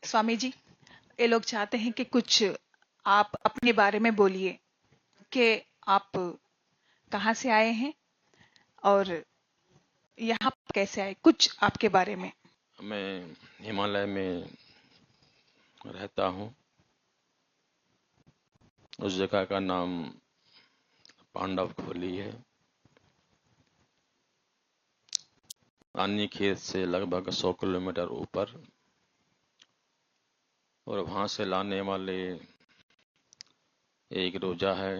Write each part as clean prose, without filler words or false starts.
स्वामी जी, ये लोग चाहते हैं कि कुछ आप अपने बारे में बोलिए कि आप कहाँ से आए हैं और यहाँ कैसे आए, कुछ आपके बारे में। मैं हिमालय में रहता हूँ। उस जगह का नाम पांडव खोली है। रानीखेत से लगभग 100 किलोमीटर ऊपर, और वहां से लाने वाले एक रोजा है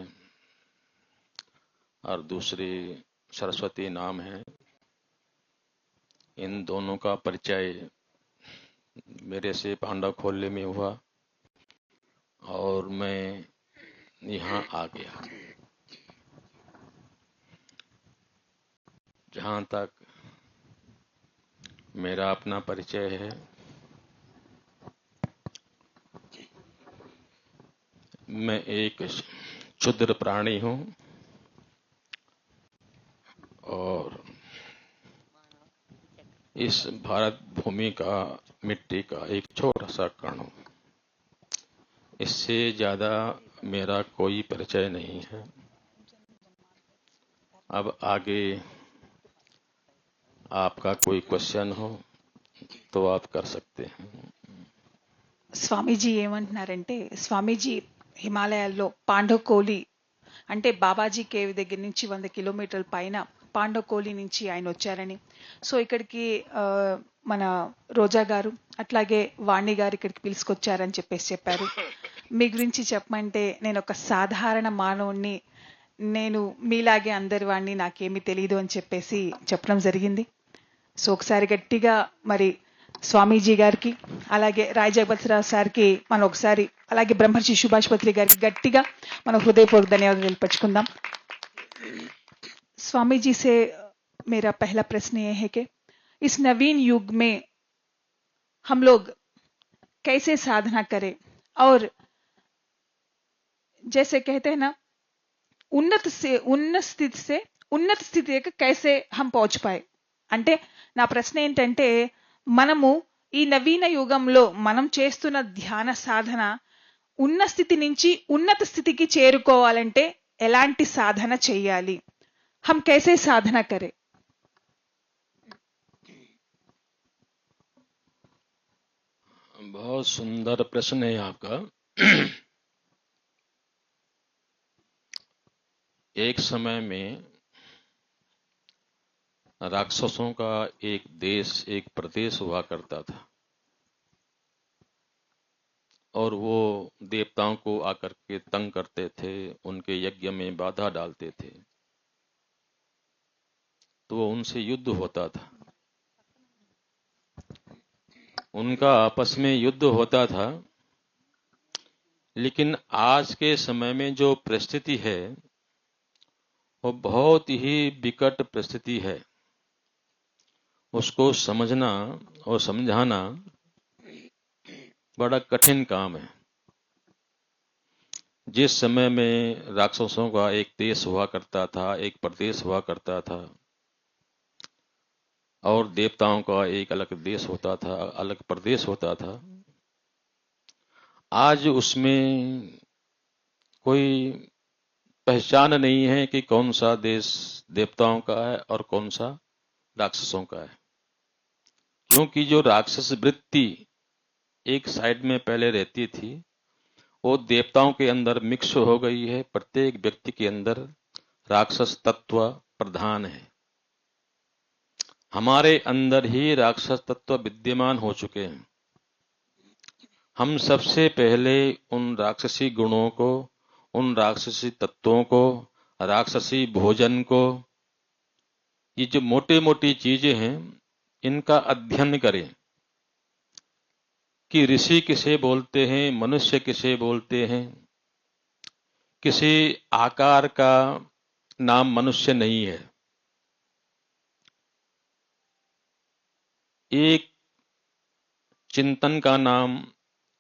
और दूसरी सरस्वती नाम है। इन दोनों का परिचय मेरे से पांडव खोले में हुआ और मैं यहाँ आ गया। जहाँ तक मेरा अपना परिचय है, मैं एक क्षुद्र प्राणी हूँ और इस भारत भूमि का मिट्टी का एक छोटा सा कण हूँ। इससे ज्यादा मेरा कोई परिचय नहीं है। अब आगे आपका कोई क्वेश्चन हो तो आप कर सकते हैं। స్వామీజీ ఏమంటున్నారంటే, స్వామీజీ హిమాలయాల్లో పాండవకోలి అంటే బాబాజీ కేవ్ దగ్గర నుంచి 100 కిలోమీటర్ల పైన పాండవకోలి నుంచి ఆయన వచ్చారని. సో ఇక్కడికి మన రోజా గారు అట్లాగే వాణి గారు ఇక్కడికి పిలుచుకొచ్చారని చెప్పారు. మీ గురించి చెప్పమంటే, నేను ఒక సాధారణ మానవుణ్ణి, నేను మీలాగే అందరి వాణ్ణి, నాకేమీ తెలియదు అని చెప్పడం జరిగింది. సో ఒకసారి గట్టిగా మరి స్వామీజీ గారికి, అలాగే రాయ్ జగపతిరావు సార్కి మనం ఒకసారి, అలాగే బ్రహ్మర్షి సుభాష్ పత్రి గారికి గట్టిగా మనం హృదయపూర్వక ధన్యవాదాలు తెలియపరుచుకుందాం. स्वामी जी से मेरा पहला प्रश्न ये है कि इस नवीन युग में हम लोग कैसे साधना करें और जैसे कहते हैं ना, उन्नत స్థితి से ఉన్నత స్థితికి कैसे हम पहुंच पाए. అంటే నా ప్రశ్న ఏంటంటే, మనము ఈ నవీన యుగంలో మనం చేస్తున్న ధ్యాన సాధన ఉన్న స్థితి నుంచి ఉన్నత స్థితికి చేరుకోవాలంటే ఎలాంటి సాధన చేయాలి, हम कैसे साधना करें. बहुत सुंदर प्रश्न है आपका। एक समय में राक्षसों का एक देश, एक प्रदेश हुआ करता था और वो देवताओं को आकर के तंग करते थे, उनके यज्ञ में बाधा डालते थे, तो उनसे युद्ध होता था। उनका आपस में युद्ध होता था। लेकिन आज के समय में जो परिस्थिति है वो बहुत ही विकट परिस्थिति है। उसको समझना और समझाना बड़ा कठिन काम है। जिस समय में राक्षसों का एक देश हुआ करता था, एक प्रदेश हुआ करता था, और देवताओं का एक अलग देश होता था, अलग प्रदेश होता था, आज उसमें कोई पहचान नहीं है कि कौन सा देश देवताओं का है और कौन सा राक्षसों का है। क्योंकि जो राक्षस वृत्ति एक साइड में पहले रहती थी, वो देवताओं के अंदर मिक्स हो गई है। प्रत्येक व्यक्ति के अंदर राक्षस तत्व प्रधान है। हमारे अंदर ही राक्षस तत्व विद्यमान हो चुके हैं। हम सबसे पहले उन राक्षसी गुणों को, उन राक्षसी तत्वों को, राक्षसी भोजन को, ये जो मोटी मोटी चीजें हैं, इनका अध्ययन करें कि ऋषि किसे बोलते हैं, मनुष्य किसे बोलते हैं। किसी आकार का नाम मनुष्य नहीं है। एक चिंतन का नाम,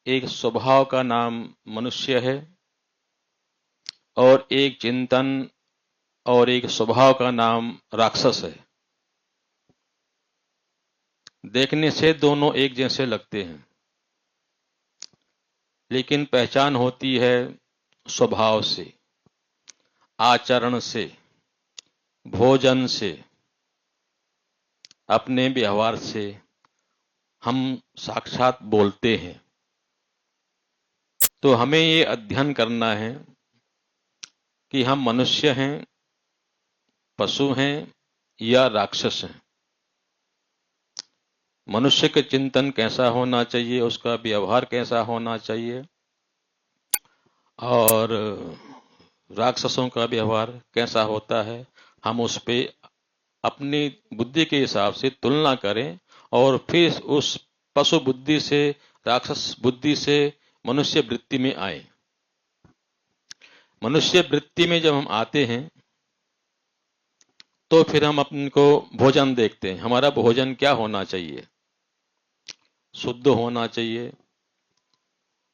एक स्वभाव का नाम मनुष्य है, और एक चिंतन और एक स्वभाव का नाम राक्षस है। देखने से दोनों एक जैसे लगते हैं, लेकिन पहचान होती है स्वभाव से, आचरण से, भोजन से, अपने व्यवहार से हम साक्षात बोलते हैं। तो हमें ये अध्ययन करना है कि हम मनुष्य हैं, पशु हैं या राक्षस हैं। मनुष्य का चिंतन कैसा होना चाहिए, उसका व्यवहार कैसा होना चाहिए, और राक्षसों का व्यवहार कैसा होता है, हम उस पे अपनी बुद्धि के हिसाब से तुलना करें और फिर उस पशु बुद्धि से, राक्षस बुद्धि से मनुष्य वृत्ति में आए। मनुष्य वृत्ति में जब हम आते हैं तो फिर हम अपने को भोजन देखते हैं। हमारा भोजन क्या होना चाहिए? शुद्ध होना चाहिए,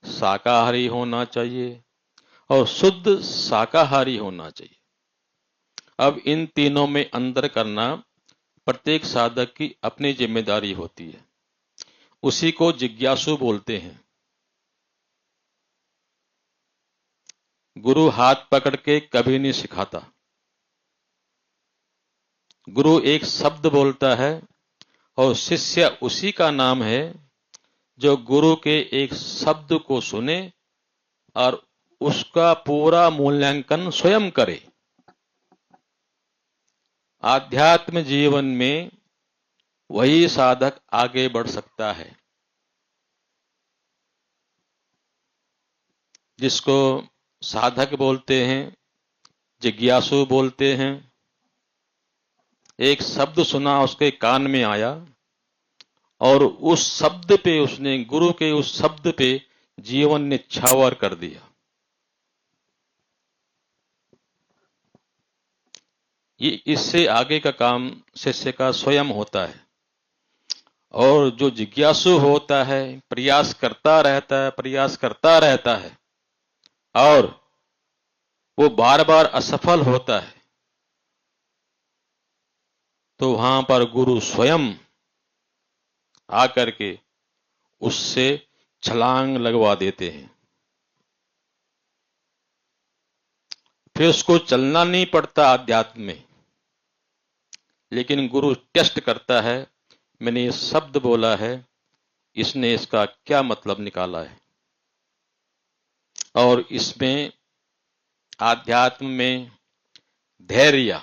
शाकाहारी होना चाहिए और शुद्ध शाकाहारी होना चाहिए। अब इन तीनों में अंतर करना प्रत्येक साधक की अपनी जिम्मेदारी होती है। उसी को जिज्ञासु बोलते हैं। गुरु हाथ पकड़ के कभी नहीं सिखाता। गुरु एक शब्द बोलता है और शिष्य उसी का नाम है जो गुरु के एक शब्द को सुने और उसका पूरा मूल्यांकन स्वयं करे। आध्यात्म जीवन में वही साधक आगे बढ़ सकता है जिसको साधक बोलते हैं, जिज्ञासु बोलते हैं। एक शब्द सुना, उसके कान में आया और उस शब्द पे उसने, गुरु के उस शब्द पे जीवन निछावर कर दिया। ये इससे आगे का काम शिष्य का स्वयं होता है। और जो जिज्ञासु होता है, प्रयास करता रहता है, प्रयास करता रहता है और वो बार बार असफल होता है, तो वहां पर गुरु स्वयं आकर के उससे छलांग लगवा देते हैं। फिर उसको चलना नहीं पड़ता अध्यात्म में, लेकिन गुरु टेस्ट करता है, मैंने ये शब्द बोला है, इसने इसका क्या मतलब निकाला है। और इसमें आध्यात्म में धैर्य,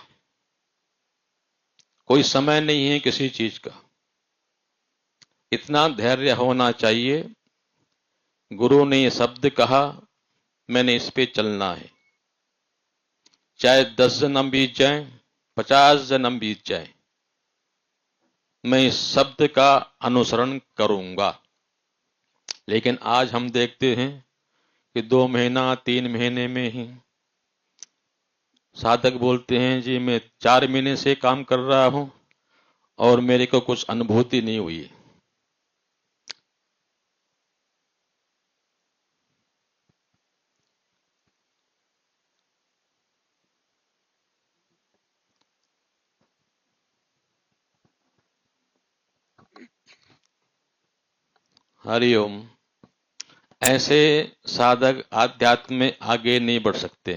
कोई समय नहीं है किसी चीज का। इतना धैर्य होना चाहिए, गुरु ने ये शब्द कहा, मैंने इस पे चलना है, चाहे 10 जन्म बीत जाए, 50 जन्म बीत जाए, मैं इस शब्द का अनुसरण करूंगा। लेकिन आज हम देखते हैं कि 2 महीना 3 महीने में ही साधक बोलते हैं, जी मैं 4 महीने से काम कर रहा हूं और मेरे को कुछ अनुभूति नहीं हुई। हरिओम। ऐसे साधक आध्यात्म में आगे नहीं बढ़ सकते।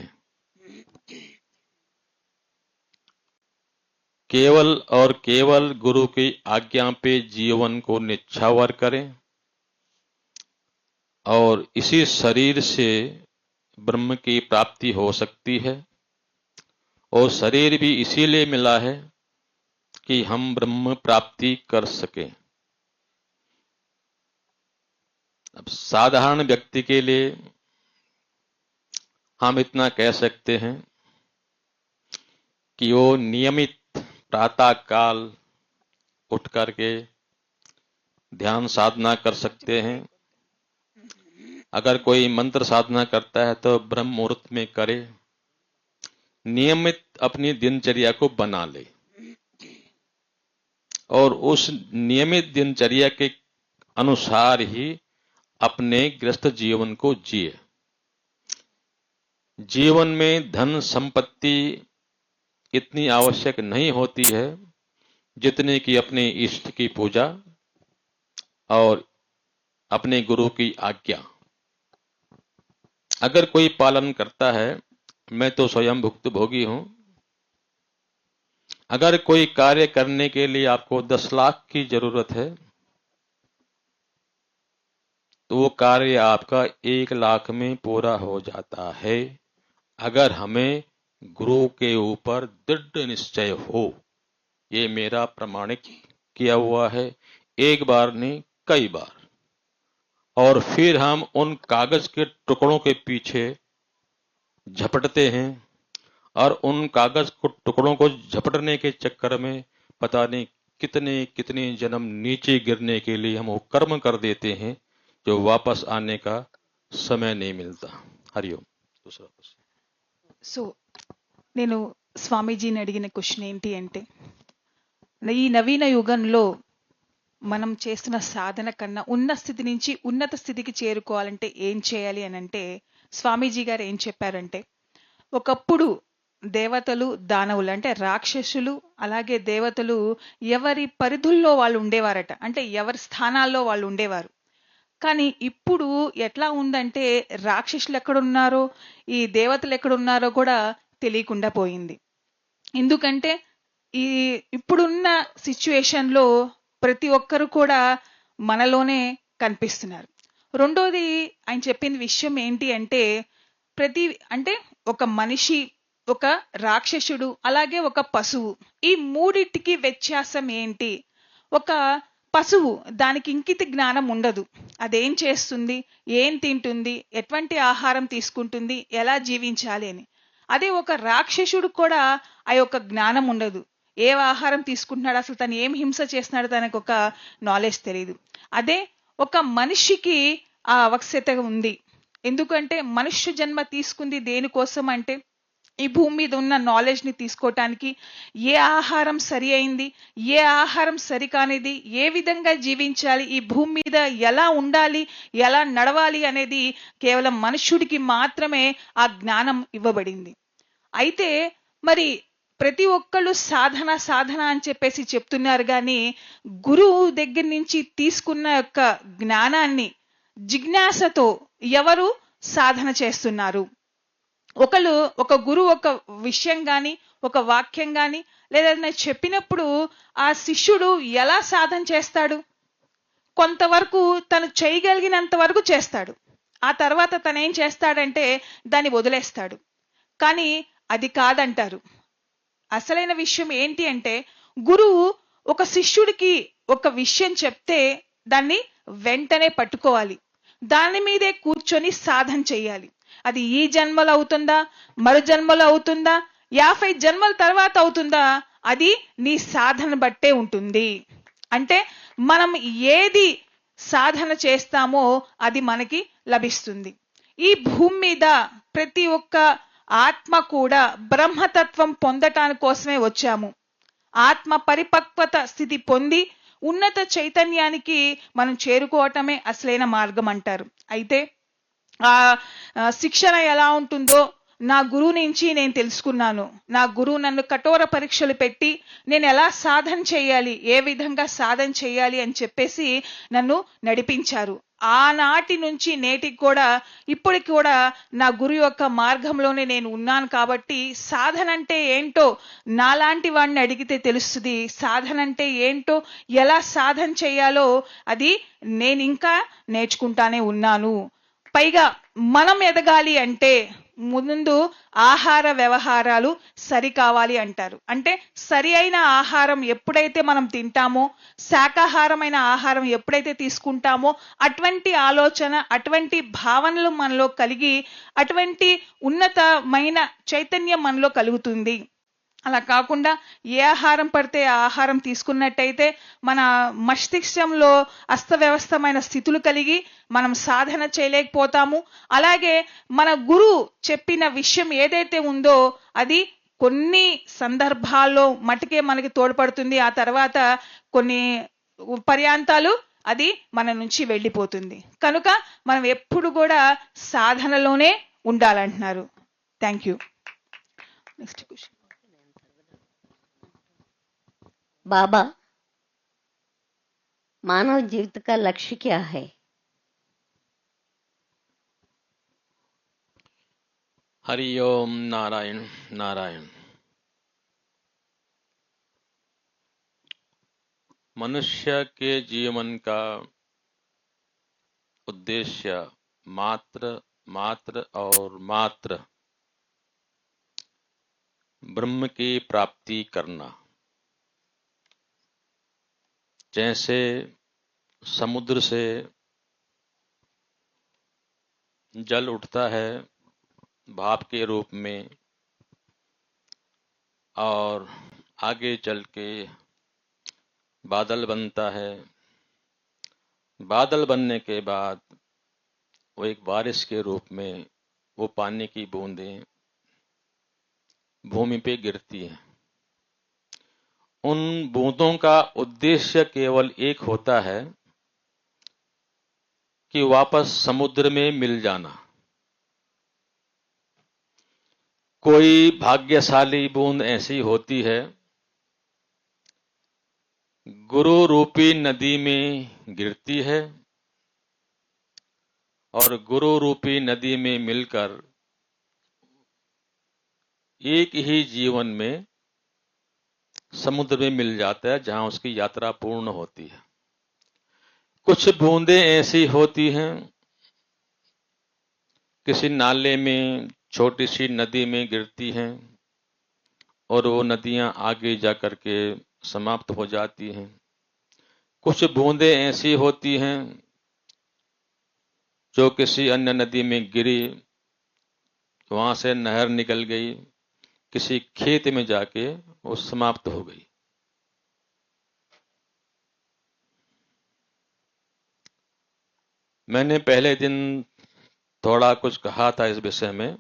केवल और केवल गुरु की आज्ञा पे जीवन को निछावर करें और इसी शरीर से ब्रह्म की प्राप्ति हो सकती है। और शरीर भी इसीलिए मिला है कि हम ब्रह्म प्राप्ति कर सकें। अब साधारण व्यक्ति के लिए हम इतना कह सकते हैं कि वो नियमित प्रातः काल उठ करके ध्यान साधना कर सकते हैं। अगर कोई मंत्र साधना करता है तो ब्रह्म मुहूर्त में करे, नियमित अपनी दिनचर्या को बना ले और उस नियमित दिनचर्या के अनुसार ही अपने गृहस्थ जीवन को जिए। जीवन में धन संपत्ति इतनी आवश्यक नहीं होती है जितने की अपने इष्ट की पूजा और अपने गुरु की आज्ञा। अगर कोई पालन करता है, मैं तो स्वयं भुक्तभोगी हूं, अगर कोई कार्य करने के लिए आपको 10 लाख की जरूरत है तो वो कार्य आपका 1 लाख में पूरा हो जाता है, अगर हमें गुरु के ऊपर दृढ़ निश्चय हो। ये मेरा प्रमाणिक किया हुआ है, एक बार नहीं कई बार। और फिर हम उन कागज के टुकड़ों के पीछे झपटते हैं और उन कागज को टुकड़ों को झपटने के चक्कर में पता नहीं कितने कितने जन्म नीचे गिरने के लिए हम वो कर्म कर देते हैं जो वापस आने का समय नहीं मिलता। हरिओम। दूसरा प्रश्न। సో నేను స్వామీజీని అడిగిన క్వశ్చన్ ఏంటి అంటే, ఈ నవీన యుగంలో మనం చేస్తున్న సాధన కన్నా ఉన్న స్థితి నుంచి ఉన్నత స్థితికి చేరుకోవాలంటే ఏం చేయాలి అని అంటే, స్వామీజీ గారు ఏం చెప్పారంటే, ఒకప్పుడు దేవతలు దానవులు అంటే రాక్షసులు అలాగే దేవతలు ఎవరి పరిధుల్లో వాళ్ళు ఉండేవారట, అంటే ఎవరి స్థానాల్లో వాళ్ళు ఉండేవారు. కానీ ఇప్పుడు ఎట్లా ఉందంటే రాక్షసులు ఎక్కడున్నారో ఈ దేవతలు ఎక్కడున్నారో కూడా తెలియకుండా పోయింది. ఎందుకంటే ఈ ఇప్పుడున్న సిచ్యువేషన్లో ప్రతి ఒక్కరు కూడా మనలోనే కనిపిస్తున్నారు. రెండోది ఆయన చెప్పిన విషయం ఏంటి అంటే, అంటే ఒక మనిషి, ఒక రాక్షసుడు అలాగే ఒక పశువు, ఈ మూడిటికి వ్యత్యాసం ఏంటి? ఒక పశువు దానికి ఇంకిత జ్ఞానం ఉండదు, అదేం చేస్తుంది, ఏం తింటుంది, ఎటువంటి ఆహారం తీసుకుంటుంది, ఎలా జీవించాలి అని. అదే ఒక రాక్షసుడు కూడా ఆ యొక్క జ్ఞానం ఉండదు, ఏ ఆహారం తీసుకుంటున్నాడు, అసలు తను ఏం హింస చేస్తున్నాడు, తనకు ఒక నాలెడ్జ్ తెలియదు. అదే ఒక మనిషికి ఆ అవశ్యత ఉంది. ఎందుకంటే మనుష్య జన్మ తీసుకుంది దేనికోసం అంటే ఈ భూమి మీద ఉన్న నాలెడ్జ్ ని తీసుకోవటానికి. ఏ ఆహారం సరి అయింది, ఏ ఆహారం సరికానిది, ఏ విధంగా జీవించాలి, ఈ భూమి మీద ఎలా ఉండాలి, ఎలా నడవాలి అనేది కేవలం మనుష్యుడికి మాత్రమే ఆ జ్ఞానం ఇవ్వబడింది. అయితే మరి ప్రతి ఒక్కళ్ళు సాధన సాధన అని చెప్పేసి చెప్తున్నారు, కానీ గురువు దగ్గర నుంచి తీసుకున్న యొక్క జ్ఞానాన్ని జిజ్ఞాసతో ఎవరు సాధన చేస్తున్నారు? ఒక గురువు ఒక విషయం గాని ఒక వాక్యం గాని లేదా చెప్పినప్పుడు ఆ శిష్యుడు ఎలా సాధన చేస్తాడు? కొంతవరకు తను చేయగలిగినంత వరకు చేస్తాడు, ఆ తర్వాత తను ఏం చేస్తాడంటే దాన్ని వదిలేస్తాడు. కానీ అది కాదంటారు. అసలైన విషయం ఏంటి అంటే, గురువు ఒక శిష్యుడికి ఒక విషయం చెప్తే దాన్ని వెంటనే పట్టుకోవాలి, దాని మీదే కూర్చొని సాధన చెయ్యాలి. అది ఈ జన్మలో అవుతుందా, మరు జన్మలో అవుతుందా, 50 జన్మల తర్వాత అవుతుందా, అది నీ సాధన బట్టే ఉంటుంది. అంటే మనం ఏది సాధన చేస్తామో అది మనకి లభిస్తుంది. ఈ భూమి మీద ప్రతి ఒక్క ఆత్మ కూడా బ్రహ్మతత్వం పొందటాని కోసమే వచ్చాము. ఆత్మ పరిపక్వత స్థితి పొంది ఉన్నత చైతన్యానికి మనం చేరుకోవటమే అసలైన మార్గం అంటారు. అయితే ఆ శిక్షణ ఎలా ఉంటుందో నా గురువు నుంచి నేను తెలుసుకున్నాను. నా గురువు నన్ను కఠోర పరీక్షలు పెట్టి నేను ఎలా సాధన చేయాలి, ఏ విధంగా సాధన చేయాలి అని చెప్పేసి నన్ను నడిపించారు. ఆనాటి నుంచి నేటికి కూడా ఇప్పటికి కూడా నా గురు యొక్క మార్గంలోనే నేను ఉన్నాను. కాబట్టి సాధన అంటే ఏంటో నాలాంటి వాడిని అడిగితే తెలుస్తుంది. సాధన అంటే ఏంటో, ఎలా సాధన చేయాలో అది నేను ఇంకా నేర్చుకుంటానే ఉన్నాను. పైగా మనం ఎదగాలి అంటే ముందు ఆహార వ్యవహారాలు సరి కావాలి అంటారు. అంటే సరి అయిన ఆహారం ఎప్పుడైతే మనం తింటామో, శాకాహారమైన ఆహారం ఎప్పుడైతే తీసుకుంటామో, అటువంటి ఆలోచన అటువంటి భావనలు మనలో కలిగి అటువంటి ఉన్నతమైన చైతన్యం మనలో కలుగుతుంది. అలా కాకుండా ఏ ఆహారం పడితే ఆ ఆహారం తీసుకున్నట్టయితే మన మస్తిష్కంలో అస్తవ్యవస్థమైన స్థితులు కలిగి మనం సాధన చేయలేకపోతాము. అలాగే మన గురువు చెప్పిన విషయం ఏదైతే ఉందో అది కొన్ని సందర్భాల్లో మటుకే మనకి తోడ్పడుతుంది, ఆ తర్వాత కొన్ని పర్యాంతాలు అది మన నుంచి వెళ్ళిపోతుంది. కనుక మనం ఎప్పుడు కూడా సాధనలోనే ఉండాలంటున్నారు. Thank you. Next question. Baba, मानव जीवित का लक्ष्य क्या है? हरि ओम नारायण नारायण। मनुष्य के जीवन का उद्देश्य मात्र मात्र और मात्र ब्रह्म की प्राप्ति करना। जैसे समुद्र से जल उठता है भाप के रूप में और आगे चल के बादल बनता है। बादल बनने के बाद वो एक बारिश के रूप में वो पानी की बूंदें भूमि पे गिरती हैं। उन बूंदों का उद्देश्य केवल एक होता है कि वापस समुद्र में मिल जाना। कोई भाग्यशाली बूंद ऐसी होती है, गुरु रूपी नदी में गिरती है और गुरु रूपी नदी में मिलकर एक ही जीवन में समुद्र में मिल जाता है, जहां उसकी यात्रा पूर्ण होती है। कुछ बूंदें ऐसी होती हैं, किसी नाले में छोटी सी नदी में गिरती हैं और वो नदियां आगे जा कर के समाप्त हो जाती हैं। कुछ बूंदें ऐसी होती हैं जो किसी अन्य नदी में गिरी, वहां से नहर निकल गई, किसी खेत में जाके वो समाप्त हो गई। मैंने पहले दिन थोड़ा कुछ कहा था इस विषय में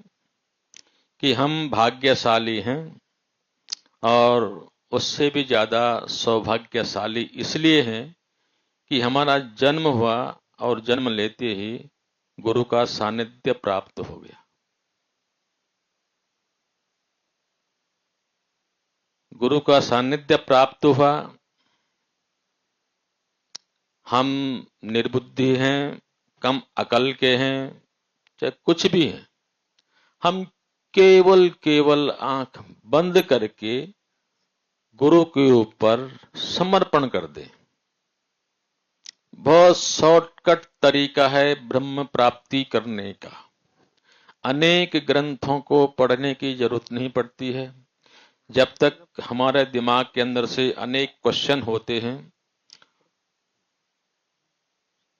कि हम भाग्यशाली हैं और उससे भी ज्यादा सौभाग्यशाली इसलिए हैं कि हमारा जन्म हुआ और जन्म लेते ही गुरु का सानिध्य प्राप्त हो गया। गुरु का सानिध्य प्राप्त हुआ। हम निर्बुद्धि हैं, कम अकल के हैं, चाहे कुछ भी हैं, हम केवल आंख बंद करके गुरु के ऊपर समर्पण कर दें। बहुत शॉर्टकट तरीका है ब्रह्म प्राप्ति करने का। अनेक ग्रंथों को पढ़ने की जरूरत नहीं पड़ती है। जब तक हमारे दिमाग के अंदर से अनेक क्वेश्चन होते हैं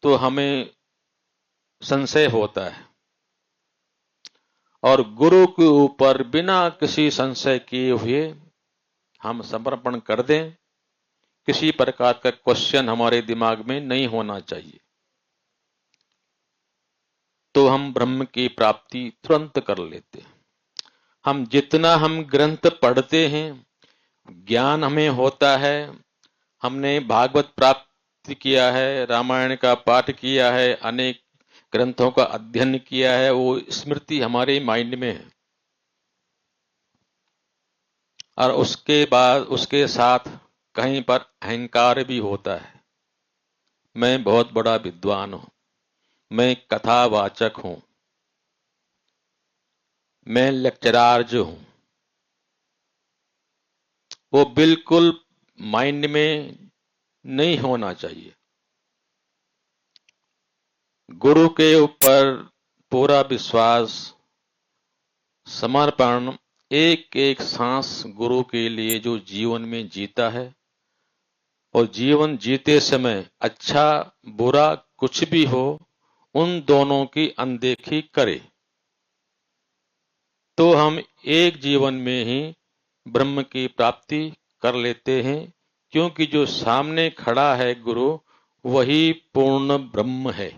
तो हमें संशय होता है, और गुरु के ऊपर बिना किसी संशय किए हुए हम समर्पण कर दें। किसी प्रकार का क्वेश्चन हमारे दिमाग में नहीं होना चाहिए, तो हम ब्रह्म की प्राप्ति तुरंत कर लेते हैं। हम जितना हम ग्रंथ पढ़ते हैं, ज्ञान हमें होता है। हमने भागवत प्राप्त किया है, रामायण का पाठ किया है, अनेक ग्रंथों का अध्ययन किया है, वो स्मृति हमारे माइंड में है। और उसके बाद उसके साथ कहीं पर अहंकार भी होता है। मैं बहुत बड़ा विद्वान हूं, मैं कथावाचक हूं, मैं लेक्चरार्ज हूं। वो बिल्कुल माइंड में नहीं होना चाहिए। गुरु के ऊपर पूरा विश्वास, समर्पण, एक एक सांस गुरु के लिए जो जीवन में जीता है, और जीवन जीते समय अच्छा बुरा कुछ भी हो, उन दोनों की अनदेखी करे, तो हम एक जीवन में ही ब्रह्म की प्राप्ति कर लेते हैं। क्योंकि जो सामने खड़ा है गुरु, वही पूर्ण ब्रह्म है।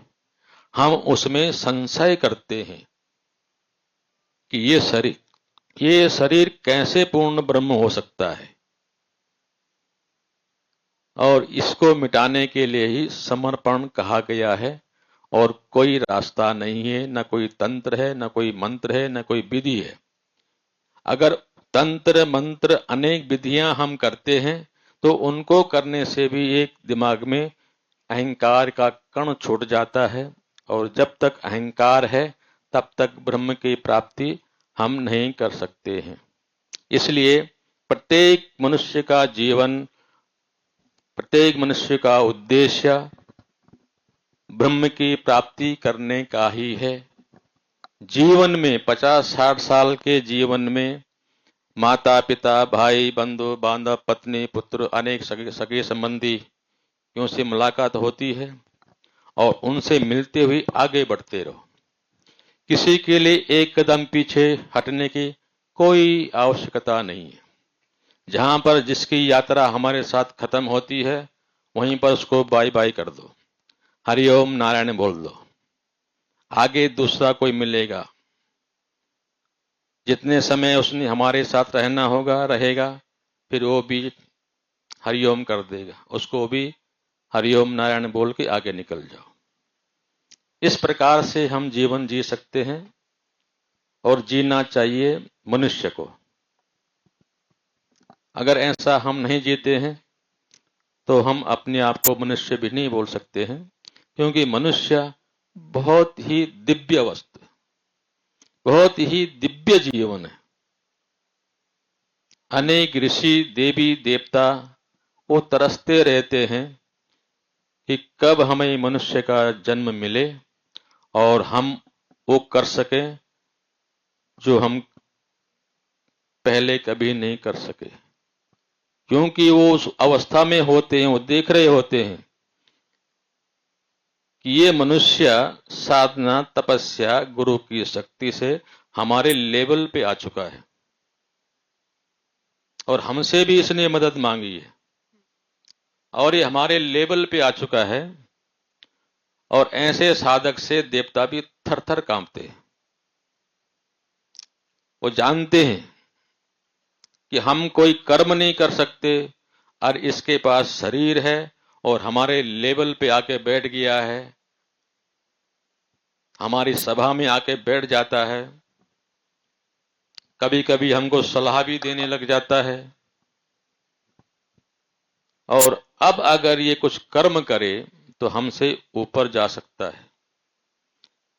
हम उसमें संशय करते हैं कि ये शरीर कैसे पूर्ण ब्रह्म हो सकता है, और इसको मिटाने के लिए ही समर्पण कहा गया है। और कोई रास्ता नहीं है, न कोई तंत्र है, न कोई मंत्र है, न कोई विधि है। अगर तंत्र मंत्र अनेक विधियां हम करते हैं तो उनको करने से भी एक दिमाग में अहंकार का कण छूट जाता है, और जब तक अहंकार है तब तक ब्रह्म की प्राप्ति हम नहीं कर सकते हैं। इसलिए प्रत्येक मनुष्य का जीवन, प्रत्येक मनुष्य का उद्देश्य ब्रह्म की प्राप्ति करने का ही है। जीवन में 50-60 साल के जीवन में माता पिता, भाई, बंधु बांधव, पत्नी, पुत्र, अनेक सगे संबंधी से मुलाकात होती है और उनसे मिलते हुए आगे बढ़ते रहो। किसी के लिए एक कदम पीछे हटने की कोई आवश्यकता नहीं है। जहां पर जिसकी यात्रा हमारे साथ खत्म होती है वहीं पर उसको बाय बाय कर दो, हरिओम नारायण बोल दो। आगे दूसरा कोई मिलेगा, जितने समय उसने हमारे साथ रहना होगा रहेगा, फिर वो भी हरिओम कर देगा, उसको भी हरिओम नारायण बोल के आगे निकल जाओ। इस प्रकार से हम जीवन जी सकते हैं और जीना चाहिए मनुष्य को। अगर ऐसा हम नहीं जीते हैं तो हम अपने आप को मनुष्य भी नहीं बोल सकते हैं, क्योंकि मनुष्य बहुत ही दिव्य वस्तु, बहुत ही दिव्य जीवन है। अनेक ऋषि देवी देवता वो तरसते रहते हैं कि कब हमें मनुष्य का जन्म मिले और हम वो कर सके जो हम पहले कभी नहीं कर सके, क्योंकि वो उस अवस्था में होते हैं, वो देख रहे होते हैं कि ये मनुष्य साधना, तपस्या, गुरु की शक्ति से हमारे लेवल पे आ चुका है और हमसे भी इसने मदद मांगी है और ये हमारे लेवल पे आ चुका है। और ऐसे साधक से देवता भी थर थर कांपते हैं। वो जानते हैं कि हम कोई कर्म नहीं कर सकते और इसके पास शरीर है और हमारे लेवल पे आके बैठ गया है, हमारी सभा में आके बैठ जाता है, कभी कभी हमको सलाह भी देने लग जाता है। और अब अगर ये कुछ कर्म करे तो हमसे ऊपर जा सकता है।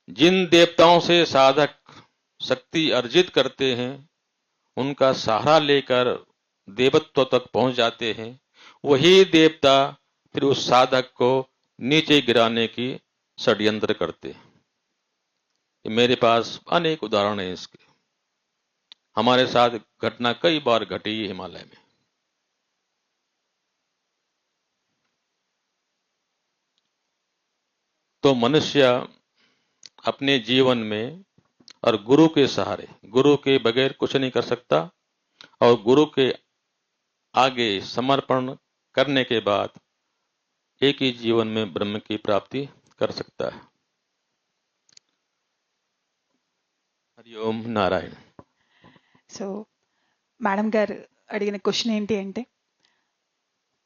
जिन देवताओं से साधक शक्ति अर्जित करते हैं, उनका सहारा लेकर देवत्व तक पहुंच जाते हैं, वही देवता फिर उस साधक को नीचे गिराने की षड्यंत्र करते हैं। मेरे पास अनेक उदाहरण हैं इसके। हमारे साथ घटना कई बार घटी है हिमालय में। तो मनुष्य अपने जीवन में और गुरु के सहारे, गुरु के बगैर कुछ नहीं कर सकता और गुरु के आगे समर्पण करने के बाद एक ही जीवन में ब्रह्म की प्राप्ति कर सकता है। हरिओम नारायण। సో మేడం గారు అడిగిన క్వశ్చన్ ఏంటి అంటే,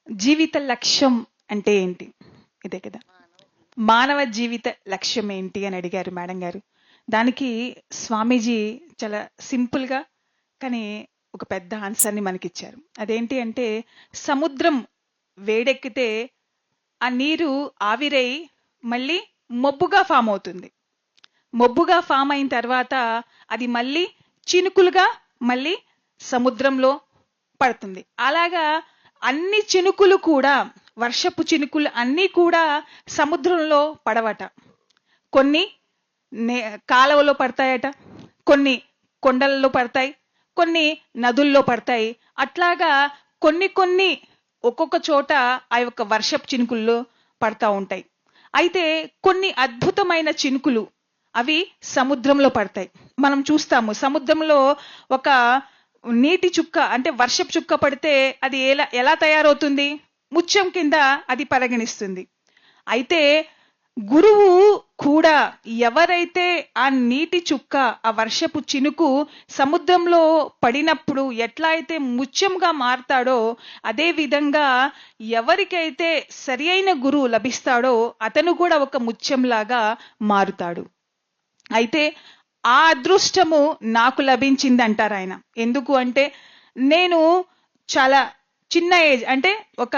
జీవిత లక్ష్యం అంటే ఏంటి, ఇదే కదా, మానవ జీవిత లక్ష్యం ఏంటి అని అడిగారు మేడం గారు. దానికి స్వామీజీ చాలా సింపుల్ గా కానీ ఒక పెద్ద ఆన్సర్ ని మనకిచ్చారు. అదేంటి అంటే, సముద్రం వేడెక్కితే ఆ నీరు ఆవిరై మళ్ళీ మబ్బుగా ఫామ్ అవుతుంది. మబ్బుగా ఫామ్ అయిన తర్వాత అది మళ్ళీ చినుకులుగా మళ్ళీ సముద్రంలో పడుతుంది. అలాగా అన్ని చినుకులు కూడా, వర్షపు చినుకులు అన్నీ కూడా సముద్రంలో పడవట. కొన్ని కాలువలో పడతాయట, కొన్ని కొండలలో పడతాయి, కొన్ని నదుల్లో పడతాయి. అట్లాగా కొన్ని కొన్ని ఒక్కొక్క చోట ఆ యొక్క వర్షపు చినుకుల్లో పడతా ఉంటాయి. అయితే కొన్ని అద్భుతమైన చినుకులు అవి సముద్రంలో పడతాయి. మనం చూస్తాము సముద్రంలో ఒక నీటి చుక్క అంటే వర్షపు చుక్క పడితే అది ఎలా తయారవుతుంది, ముత్యం కింద అది పరిగణిస్తుంది. అయితే గురువు కూడా ఎవరైతే ఆ నీటి చుక్క, ఆ వర్షపు చినుకు సముద్రంలో పడినప్పుడు ఎట్లా అయితే ముత్యంగా మారతాడో, అదే విధంగా ఎవరికైతే సరి అయిన గురువు లభిస్తాడో అతను కూడా ఒక ముత్యంలాగా మారుతాడు. అయితే ఆ అదృష్టము నాకు లభించింది అంటారు ఆయన. ఎందుకు అంటే, నేను చాలా చిన్న ఏజ్ అంటే ఒక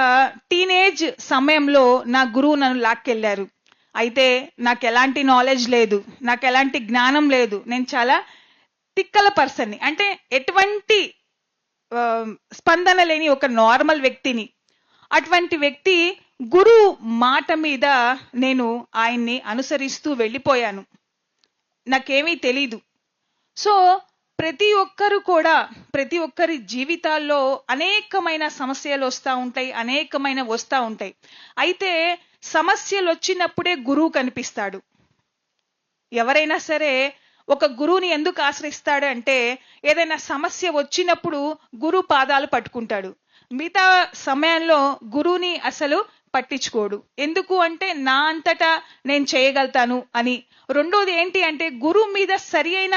టీనేజ్ సమయంలో నా గురువు నన్ను లాక్కెళ్ళారు. అయితే నాకు ఎలాంటి నాలెడ్జ్ లేదు, నాకు ఎలాంటి జ్ఞానం లేదు, నేను చాలా తిక్కల పర్సన్ని, అంటే ఎటువంటి స్పందన లేని ఒక నార్మల్ వ్యక్తిని, అటువంటి వ్యక్తి గురు మాట మీద నేను ఆయన్ని అనుసరిస్తూ వెళ్ళిపోయాను. నాకేమీ తెలీదు. సో ప్రతి ఒక్కరు కూడా, ప్రతి ఒక్కరి జీవితాల్లో అనేకమైన సమస్యలు వస్తూ ఉంటాయి, అనేకమైన వస్తూ ఉంటాయి. అయితే సమస్యలు వచ్చినప్పుడే గురువు కనిపిస్తాడు. ఎవరైనా సరే ఒక గురువుని ఎందుకు ఆశ్రయిస్తాడు అంటే, ఏదైనా సమస్య వచ్చినప్పుడు గురువు పాదాలు పట్టుకుంటాడు. మిగతా సమయంలో గురువుని అసలు పట్టించుకోడు. ఎందుకు అంటే నా అంతటా నేను చేయగలుగుతాను అని. రెండోది ఏంటి అంటే గురువు మీద సరి అయిన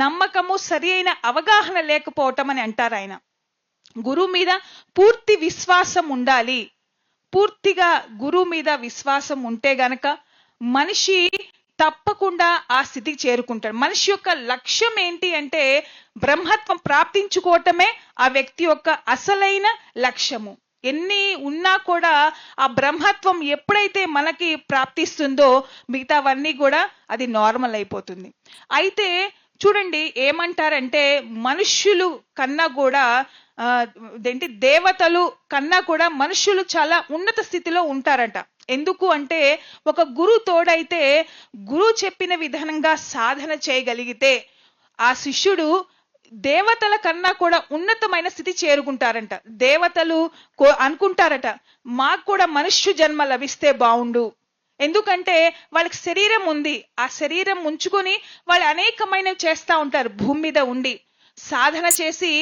నమ్మకము, సరి అయిన అవగాహన లేకపోవటం అని అంటారు ఆయన. గురువు మీద పూర్తి విశ్వాసం ఉండాలి. పూర్తిగా గురువు మీద విశ్వాసం ఉంటే గనక మనిషి తప్పకుండా ఆ స్థితికి చేరుకుంటాడు. మనిషి యొక్క లక్ష్యం ఏంటి అంటే బ్రహ్మత్వం ప్రాప్తించుకోవటమే ఆ వ్యక్తి యొక్క అసలైన లక్ష్యము. ఎన్ని ఉన్నా కూడా ఆ బ్రహ్మత్వం ఎప్పుడైతే మనకి ప్రాప్తిస్తుందో మిగతావన్నీ కూడా అది నార్మల్ అయిపోతుంది. అయితే చూడండి ఏమంటారంటే మనుష్యులు కన్నా కూడా దేవతలు కన్నా కూడా మనుష్యులు చాలా ఉన్నత స్థితిలో ఉంటారట. ఎందుకు అంటే ఒక గురువు తోడైతే, గురువు చెప్పిన విధానంగా సాధన చేయగలిగితే ఆ శిష్యుడు దేవతల కన్నా కూడా ఉన్నతమైన స్థితి చేరుకుంటారంట. దేవతలు అనుకుంటారట మాకు కూడా మనుష్య జన్మ లభిస్తే బాగుండు. ఎందుకంటే వాళ్ళకి శరీరం ఉంది, ఆ శరీరం ఉంచుకొని వాళ్ళు అనేకమైనవి చేస్తూ ఉంటారు. భూమి మీద ఉండి సాధన చేసి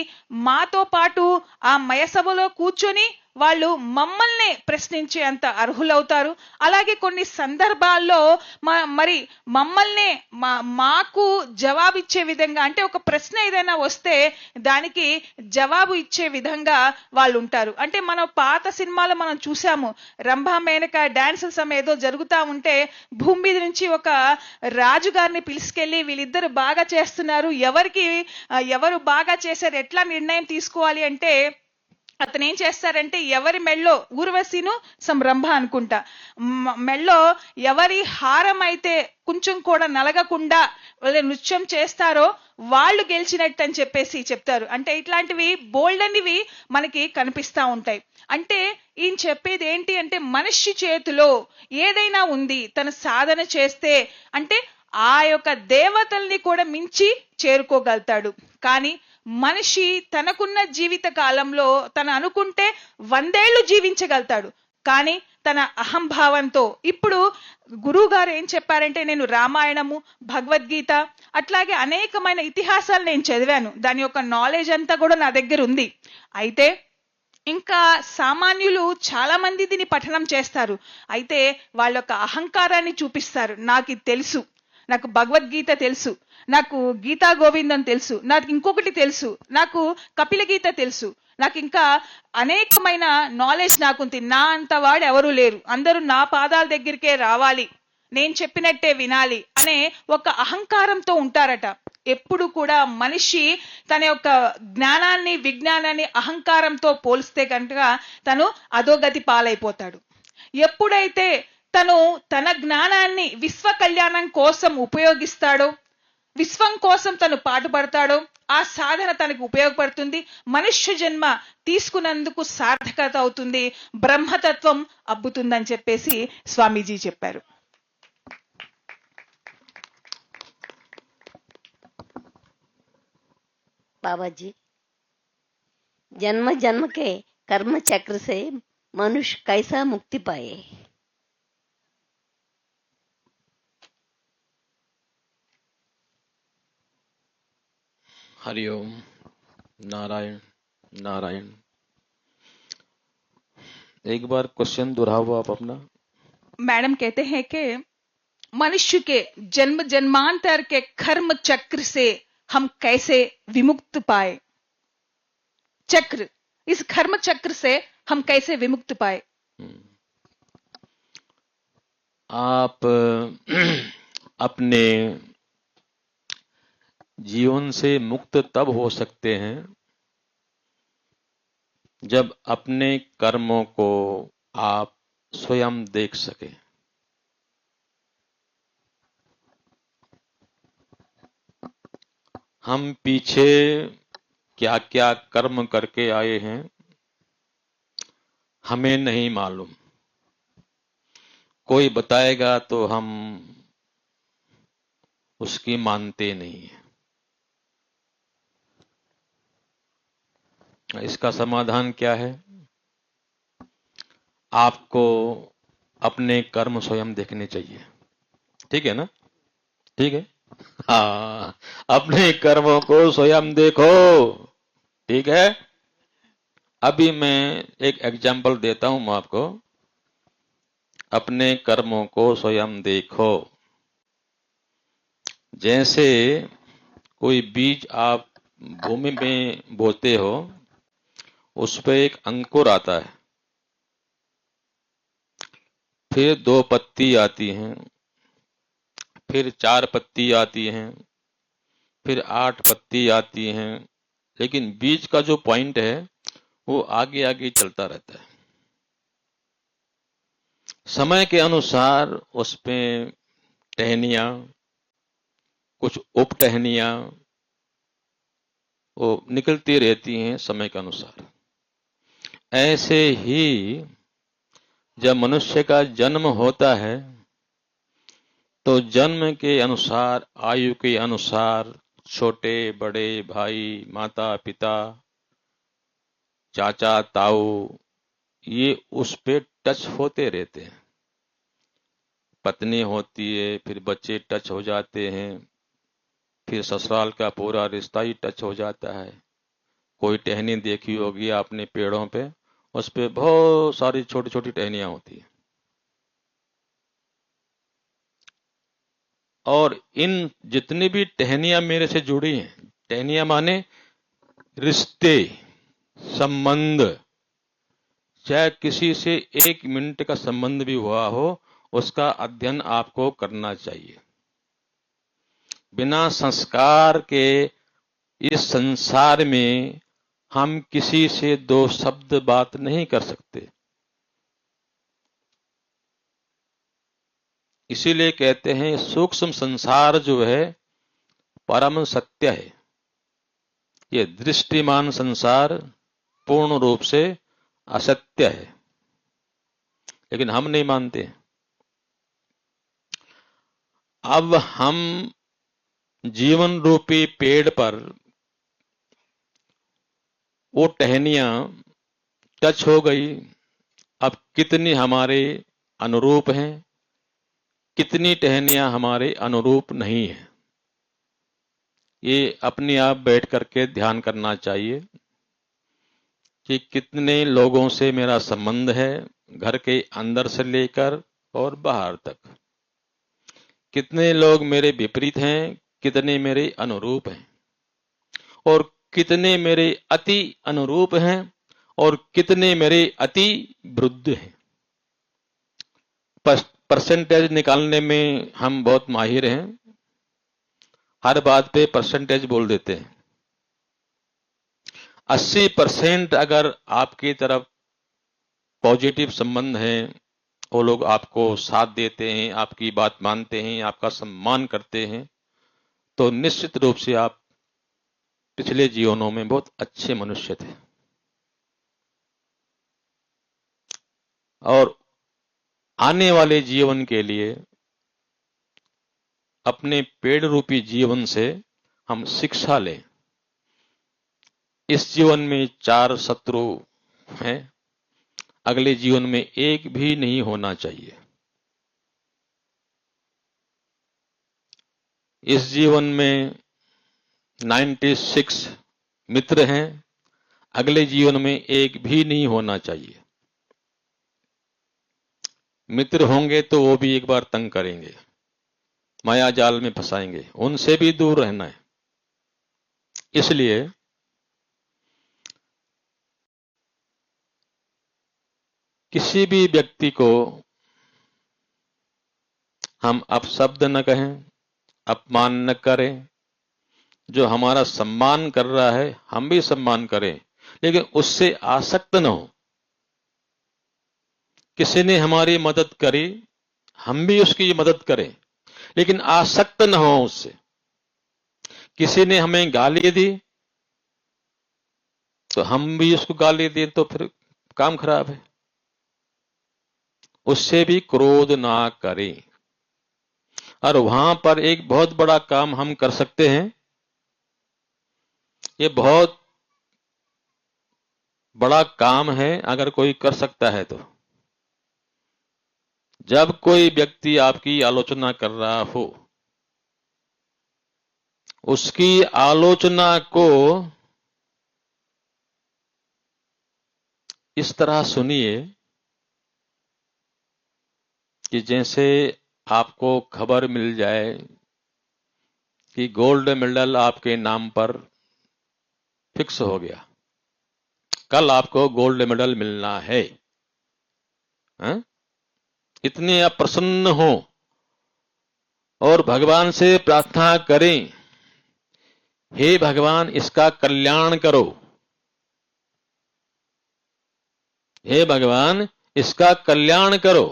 మాతో పాటు ఆ మయసభలో కూర్చొని వాళ్ళు మమ్మల్ని ప్రశ్నించే అంత అర్హులవుతారు. అలాగే కొన్ని సందర్భాల్లో మరి మమ్మల్ని మాకు జవాబిచ్చే విధంగా, అంటే ఒక ప్రశ్న ఏదైనా వస్తే దానికి జవాబు ఇచ్చే విధంగా వాళ్ళు ఉంటారు. అంటే మనం పాత సినిమాలో మనం చూసాము, రంభా మేనక డాన్సుల సమయం ఏదో జరుగుతూ ఉంటే భూమి మీద నుంచి ఒక రాజుగారిని పిలుచుకెళ్ళి వీళ్ళిద్దరు బాగా చేస్తున్నారు, ఎవరు బాగా చేశారు, ఎట్లా నిర్ణయం తీసుకోవాలి అంటే అతను ఏం చేస్తారంటే ఎవరి మెళ్ళో, ఊర్వశిను రంభ అనుకుంటా, మెళ్ళో ఎవరి హారం అయితే కొంచెం కూడా నలగకుండా నృత్యం చేస్తారో వాళ్ళు గెలిచినట్టు అని చెప్పేసి చెప్తారు. అంటే ఇట్లాంటివి బోల్డనివి మనకి కనిపిస్తూ ఉంటాయి. అంటే ఈయన చెప్పేది ఏంటి అంటే మనిషి చేతిలో ఏదైనా ఉంది, తన సాధన చేస్తే అంటే ఆ యొక్క దేవతల్ని కూడా మించి చేరుకోగలుగుతాడు. కానీ మనిషి తనకున్న జీవిత కాలంలో తను అనుకుంటే 100 ఏళ్ళు జీవించగలుగుతాడు. కానీ తన అహంభావంతో, ఇప్పుడు గురువు గారు ఏం చెప్పారంటే నేను రామాయణము, భగవద్గీత అట్లాగే అనేకమైన ఇతిహాసాలు నేను చదివాను, దాని యొక్క నాలెడ్జ్ అంతా కూడా నా దగ్గర ఉంది. అయితే ఇంకా సామాన్యులు చాలా మంది దీన్ని పఠనం చేస్తారు. అయితే వాళ్ళ యొక్క అహంకారాన్ని చూపిస్తారు. నాకు ఇది తెలుసు, నాకు భగవద్గీత తెలుసు, నాకు గీతా గోవిందం తెలుసు, నాకు ఇంకొకటి తెలుసు, నాకు కపిల గీత తెలుసు, నాకు ఇంకా అనేకమైన నాలెడ్జ్ నాకుంది, నా అంత వాడు ఎవరూ లేరు, అందరూ నా పాదాల దగ్గరికే రావాలి, నేను చెప్పినట్టే వినాలి అనే ఒక అహంకారంతో ఉంటారట. ఎప్పుడు కూడా మనిషి తన యొక్క జ్ఞానాన్ని, విజ్ఞానాన్ని అహంకారంతో పోలిస్తే కనుక తను అధోగతి పాలైపోతాడు. ఎప్పుడైతే తను తన జ్ఞానాన్ని విశ్వ కళ్యాణం కోసం ఉపయోగిస్తాడో, విశ్వం కోసం తను పాటుపడతాడో ఆ సాధన తనకు ఉపయోగపడుతుంది, మనుష్య జన్మ తీసుకున్నందుకు సార్థకత అవుతుంది, బ్రహ్మతత్వం అబ్బుతుందని చెప్పేసి స్వామీజీ చెప్పారు. बाबा जी, जन्म जन्म के कर्म चक्र से मनुष्य कैसा मुक्ति पाए? हरिओम, नारायण नारायण। एक बार क्वेश्चन दोहराओ आप अपना। मैडम कहते हैं कि मनुष्य के जन्म जन्मांतर के कर्म चक्र से हम कैसे विमुक्त पाए? चक्र, इस कर्म चक्र से हम कैसे विमुक्त पाए? आप अपने जीवन से मुक्त तब हो सकते हैं जब अपने कर्मों को आप स्वयं देख सके। हम पीछे क्या क्या कर्म करके आए हैं हमें नहीं मालूम। कोई बताएगा तो हम उसकी मानते नहीं है। इसका समाधान क्या है? आपको अपने कर्म स्वयं देखने चाहिए। ठीक है ना? ठीक है। हाँ, अपने कर्मों को स्वयं देखो। ठीक है। अभी मैं एक एग्जाम्पल देता हूं आपको। अपने कर्मों को स्वयं देखो। जैसे कोई बीज आप भूमि में बोते हो, उस पे एक अंकुर आता है, फिर 2 पत्ती आती हैं, फिर 4 पत्ती आती हैं, फिर 8 पत्ती आती हैं, लेकिन बीज का जो पॉइंट है वो आगे आगे चलता रहता है। समय के अनुसार उसमें टहनियां, कुछ उप टहनियां वो निकलती रहती हैं समय के अनुसार। ऐसे ही जब मनुष्य का जन्म होता है तो जन्म के अनुसार, आयु के अनुसार छोटे बड़े भाई, माता पिता, चाचा ताऊ, ये उस पे टच होते रहते हैं। पत्नी होती है, फिर बच्चे टच हो जाते हैं, फिर ससुराल का पूरा रिश्ता ही टच हो जाता है। कोई टहनी देखी होगी आपने पेड़ों पे, उस पे बहुत सारी छोटी छोटी टहनियां होती हैं। और इन जितनी भी टहनियां मेरे से जुड़ी हैं, टहनियां माने रिश्ते, संबंध, चाहे किसी से 1 मिनट का संबंध भी हुआ हो, उसका अध्ययन आपको करना चाहिए। बिना संस्कार के इस संसार में हम किसी से 2 शब्द बात नहीं कर सकते। इसीलिए कहते हैं सूक्ष्म संसार जो है परम सत्य है। ये दृष्टिमान संसार पूर्ण रूप से असत्य है, लेकिन हम नहीं मानते। अब हम जीवन रूपी पेड़ पर वो टहनियां टच हो गई। अब कितनी हमारे अनुरूप हैं, कितनी टहनियां हमारे अनुरूप नहीं है, ये अपने आप बैठ करके ध्यान करना चाहिए कि कितने लोगों से मेरा संबंध है, घर के अंदर से लेकर और बाहर तक। कितने लोग मेरे विपरीत हैं, कितने मेरे अनुरूप हैं, और कितने मेरे अति अनुरूप हैं और कितने मेरे अति विरुद्ध हैं। परसेंटेज निकालने में हम बहुत माहिर हैं। हर बात पे परसेंटेज बोल देते हैं। 80% अगर आपकी तरफ पॉजिटिव संबंध है, वो लोग आपको साथ देते हैं, आपकी बात मानते हैं, आपका सम्मान करते हैं, तो निश्चित रूप से आप पिछले जीवनों में बहुत अच्छे मनुष्य थे। और आने वाले जीवन के लिए अपने पेड़ रूपी जीवन से हम शिक्षा लें। इस जीवन में 4 शत्रु हैं, अगले जीवन में एक भी नहीं होना चाहिए। इस जीवन में 96 मित्र हैं, अगले जीवन में एक भी नहीं होना चाहिए। मित्र होंगे तो वो भी एक बार तंग करेंगे, माया जाल में फंसाएंगे, उनसे भी दूर रहना है। इसलिए किसी भी व्यक्ति को हम अपशब्द न कहें, अपमान न करें। जो हमारा सम्मान कर रहा है हम भी सम्मान करें, लेकिन उससे आसक्त न हो। किसी ने हमारी मदद करी, हम भी उसकी मदद करें, लेकिन आसक्त न हो उससे। किसी ने हमें गाली दी तो हम भी उसको गाली दें तो फिर काम खराब है। उससे भी क्रोध ना करें। और वहां पर एक बहुत बड़ा काम हम कर सकते हैं, ये बहुत बड़ा काम है अगर कोई कर सकता है तो। जब कोई व्यक्ति आपकी आलोचना कर रहा हो, उसकी आलोचना को इस तरह सुनिए कि जैसे आपको खबर मिल जाए कि गोल्ड मेडल आपके नाम पर फिक्स हो गया, कल आपको गोल्ड मेडल मिलना है। हैं? इतने आप प्रसन्न हो और भगवान से प्रार्थना करें, हे भगवान इसका कल्याण करो, हे भगवान इसका कल्याण करो।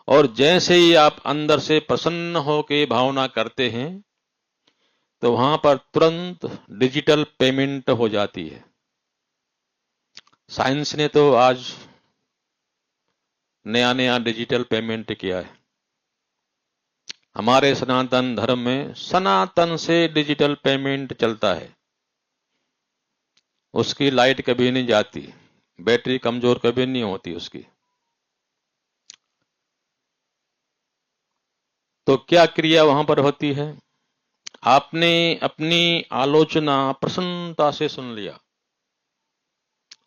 और जैसे ही आप अंदर से प्रसन्न होकर भावना करते हैं तो वहां पर तुरंत डिजिटल पेमेंट हो जाती है। साइंस ने तो आज नया नया डिजिटल पेमेंट किया है। हमारे सनातन धर्म में सनातन से डिजिटल पेमेंट चलता है। उसकी लाइट कभी नहीं जाती, बैटरी कमजोर कभी नहीं होती उसकी। तो क्या क्रिया वहां पर होती है? आपने अपनी आलोचना प्रसन्नता से सुन लिया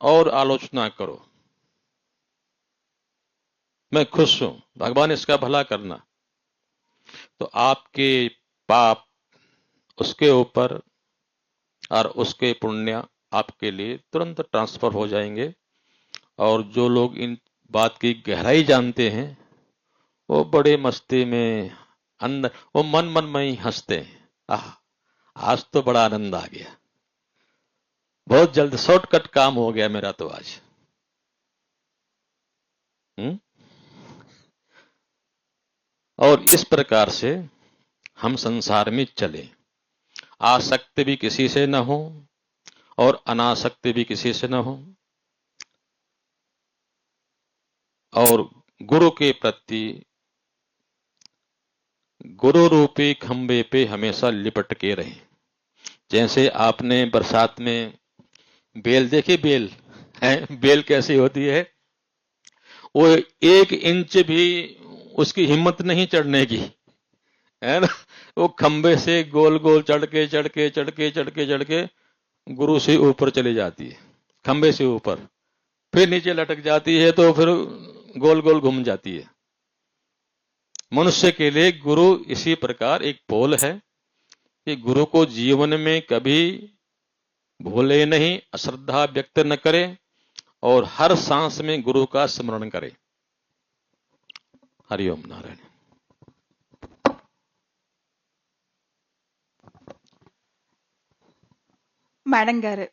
और आलोचना करो, मैं खुश हूं, भगवान इसका भला करना। तो आपके पाप उसके ऊपर और उसके पुण्य आपके लिए तुरंत ट्रांसफर हो जाएंगे। और जो लोग इन बात की गहराई जानते हैं वो बड़े मस्ती में अंदर वो मन मन में ही हंसते हैं। आज तो बड़ा आनंद आ गया, बहुत जल्द शॉर्टकट काम हो गया मेरा तो आज। और इस प्रकार से हम संसार में चले, आसक्त भी किसी से न हो और अनासक्त भी किसी से न हो, और गुरु के प्रति गुरु रूपी खंबे पे हमेशा लिपट के रहें। जैसे आपने बरसात में बेल देखी, बेल है, बेल कैसी होती है, वो 1 इंच भी उसकी हिम्मत नहीं चढ़ने की, है ना। वो खंबे से गोल गोल चढ़ के गुरु से ऊपर चली जाती है, खंबे से ऊपर, फिर नीचे लटक जाती है, तो फिर गोल गोल घूम जाती है। मनुष्य के लिए गुरु इसी प्रकार एक पोल है कि गुरु को जीवन में कभी भूले नहीं, अश्रद्धा व्यक्त न करे और हर सांस में गुरु का स्मरण करे। हरिओम नारायण। మేడం గారు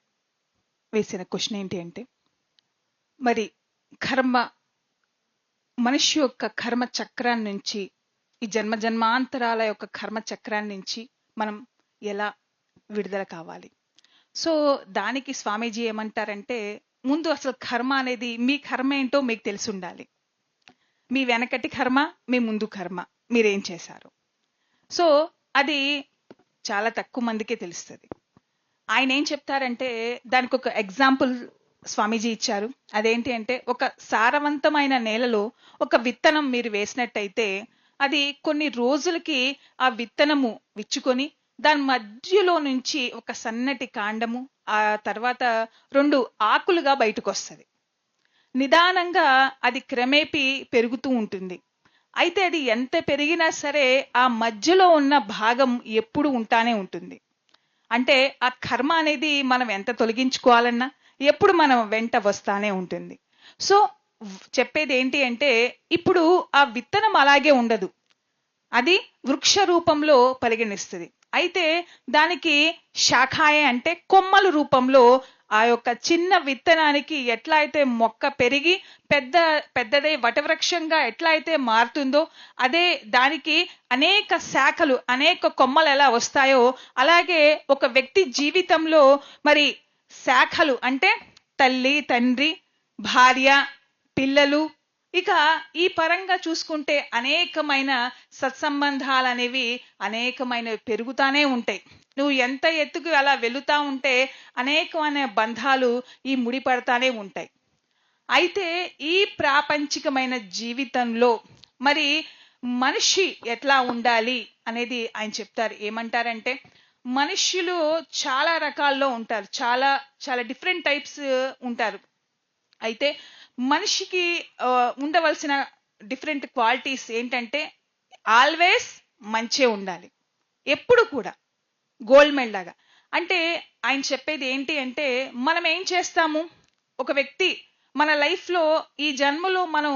వేసిన క్వశ్చన్ ఏంటి అంటే, మరి కర్మ, మనిషి యొక్క కర్మ చక్రాన్ని నుంచి, ఈ జన్మ జన్మాంతరాల యొక్క కర్మ చక్రాన్ని నుంచి మనం ఎలా విడుదల కావాలి? సో దానికి స్వామీజీ ఏమంటారంటే, ముందు అసలు కర్మ అనేది, మీ కర్మ ఏంటో మీకు తెలిసి ఉండాలి. మీ వెనకటి కర్మ, మీ ముందు కర్మ, మీరేం చేశారు. సో అది చాలా తక్కువ మందికే తెలుస్తుంది. ఆయన ఏం చెప్తారంటే, దానికి ఒక ఎగ్జాంపుల్ స్వామీజీ ఇచ్చారు. అదేంటి అంటే, ఒక సారవంతమైన నేలలో ఒక విత్తనం మీరు వేసినట్టయితే అది కొన్ని రోజులకి ఆ విత్తనము విచ్చుకొని దాని మధ్యలో నుంచి ఒక సన్నటి కాండము, ఆ తర్వాత 2 ఆకులుగా బయటకు వస్తుంది. నిదానంగా అది క్రమేపీ పెరుగుతూ ఉంటుంది. అయితే అది ఎంత పెరిగినా సరే ఆ మధ్యలో ఉన్న భాగం ఎప్పుడు ఉంటానే ఉంటుంది. అంటే ఆ కర్మ అనేది మనం ఎంత తొలగించుకోవాలన్నా ఎప్పుడు మనం వెంట వస్తానే ఉంటుంది. సో చెప్పేది ఏంటి అంటే, ఇప్పుడు ఆ విత్తనం అలాగే ఉండదు, అది వృక్ష రూపంలో పరిగణిస్తుంది. అయితే దానికి శాఖాయ అంటే కొమ్మల రూపంలో ఆ యొక్క చిన్న విత్తనానికి ఎట్లా అయితే మొక్క పెరిగి పెద్దదై వటవృక్షంగా ఎట్లా అయితే మారుతుందో, అదే దానికి అనేక శాఖలు, అనేక కొమ్మలు ఎలా వస్తాయో, అలాగే ఒక వ్యక్తి జీవితంలో మరి శాఖలు అంటే తల్లి, తండ్రి, భార్య, పిల్లలు, ఇక ఈ పరంగా చూసుకుంటే అనేకమైన సత్సంబంధాలు అనేవి అనేకమైనవి పెరుగుతానే ఉంటాయి. నువ్వు ఎంత ఎత్తుకు అలా వెళుతా ఉంటే అనేకమైన బంధాలు ఈ ముడిపడతానే ఉంటాయి. అయితే ఈ ప్రాపంచికమైన జీవితంలో మరి మనిషి ఎట్లా ఉండాలి అనేది ఆయన చెప్తారు. ఏమంటారంటే, మనుష్యులు చాలా రకాల్లో ఉంటారు, చాలా చాలా డిఫరెంట్ టైప్స్ ఉంటారు. అయితే మనిషికి ఉండవలసిన డిఫరెంట్ క్వాలిటీస్ ఏంటంటే, ఆల్వేస్ మంచే ఉండాలి, ఎప్పుడు కూడా గోల్డ్ మెడల్ లాగా. అంటే ఆయన చెప్పేది ఏంటి అంటే, మనం ఏం చేస్తాము, ఒక వ్యక్తి మన లైఫ్లో ఈ జన్మలో మనం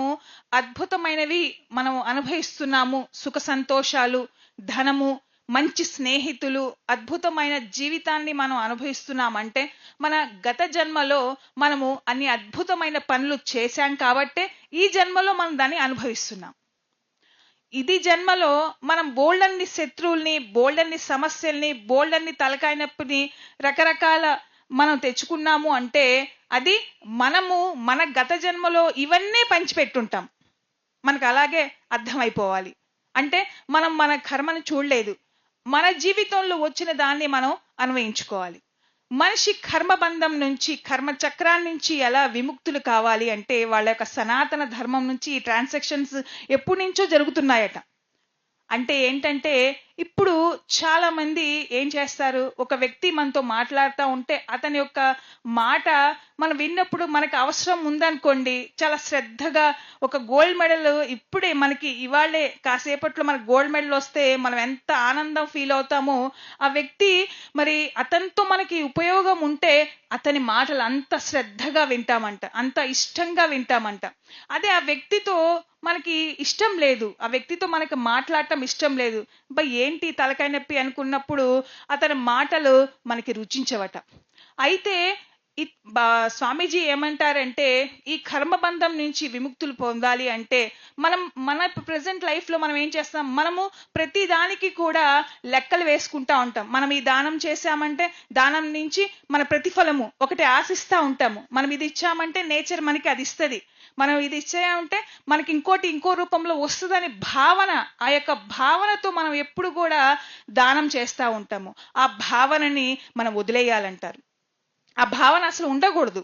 అద్భుతమైనవి మనం అనుభవిస్తున్నాము, సుఖ సంతోషాలు, ధనము, మంచి స్నేహితులు, అద్భుతమైన జీవితాన్ని మనం అనుభవిస్తున్నామంటే మన గత జన్మలో మనము అన్ని అద్భుతమైన పనులు చేశాం కాబట్టే ఈ జన్మలో మనం దాన్ని అనుభవిస్తున్నాం. ఇది జన్మలో మనం బోల్డన్ని శత్రువుల్ని, బోల్డన్ని సమస్యల్ని, బోల్డన్ని తలకాయ నొప్పిని రకరకాల మనం తెచ్చుకున్నాము అంటే అది మనము మన గత జన్మలో ఇవన్నీ పంచిపెట్టుంటాం. మనకు అలాగే అర్థమైపోవాలి. అంటే మనం మన కర్మను చూడలేదు, మన జీవితంలో వచ్చిన దాన్ని మనం అన్వయించుకోవాలి. మనిషి కర్మబంధం నుంచి, కర్మ చక్రాన్ని నుంచి ఎలా విముక్తులు కావాలి అంటే, వాళ్ళ యొక్క సనాతన ధర్మం నుంచి ఈ ట్రాన్సాక్షన్స్ ఎప్పటి నుంచో జరుగుతున్నాయట. అంటే ఏంటంటే, ఇప్పుడు చాలా మంది ఏం చేస్తారు, ఒక వ్యక్తి మనతో మాట్లాడుతూ ఉంటే అతని యొక్క మాట మనం విన్నప్పుడు మనకు అవసరం ఉందనుకోండి, చాలా శ్రద్ధగా ఒక గోల్డ్ మెడల్ ఇప్పుడే మనకి ఇవాళే కాసేపట్లో మనకు గోల్డ్ మెడల్ వస్తే మనం ఎంత ఆనందం ఫీల్ అవుతామో, ఆ వ్యక్తి మరి అతనితో మనకి ఉపయోగం ఉంటే అతని మాటలు అంత శ్రద్ధగా వింటామంట, అంత ఇష్టంగా వింటామంట. అదే ఆ వ్యక్తితో మనకి ఇష్టం లేదు, ఆ వ్యక్తితో మనకి మాట్లాడటం ఇష్టం లేదు, ఏంటి తలకాయ నొప్పి అనుకున్నప్పుడు అతని మాటలు మనకి రుచించవట. అయితే స్వామీజీ ఏమంటారంటే, ఈ కర్మబంధం నుంచి విముక్తులు పొందాలి అంటే మన ప్రెసెంట్ లైఫ్ లో మనం ఏం చేస్తాం, మనము ప్రతి దానికి కూడా లెక్కలు వేసుకుంటా ఉంటాం. మనం ఈ దానం చేశామంటే దానం నుంచి మన ప్రతిఫలము ఒకటి ఆశిస్తా ఉంటాము. మనం ఇది ఇచ్చామంటే నేచర్ మనకి అది ఇస్తుంది, మనం ఇది ఇచ్చామంటే మనకి ఇంకో రూపంలో వస్తుందని భావన, ఆ యొక్క భావనతో మనం ఎప్పుడు కూడా దానం చేస్తూ ఉంటాము. ఆ భావనని మనం వదిలేయాలంటారు. ఆ భావన అసలు ఉండకూడదు.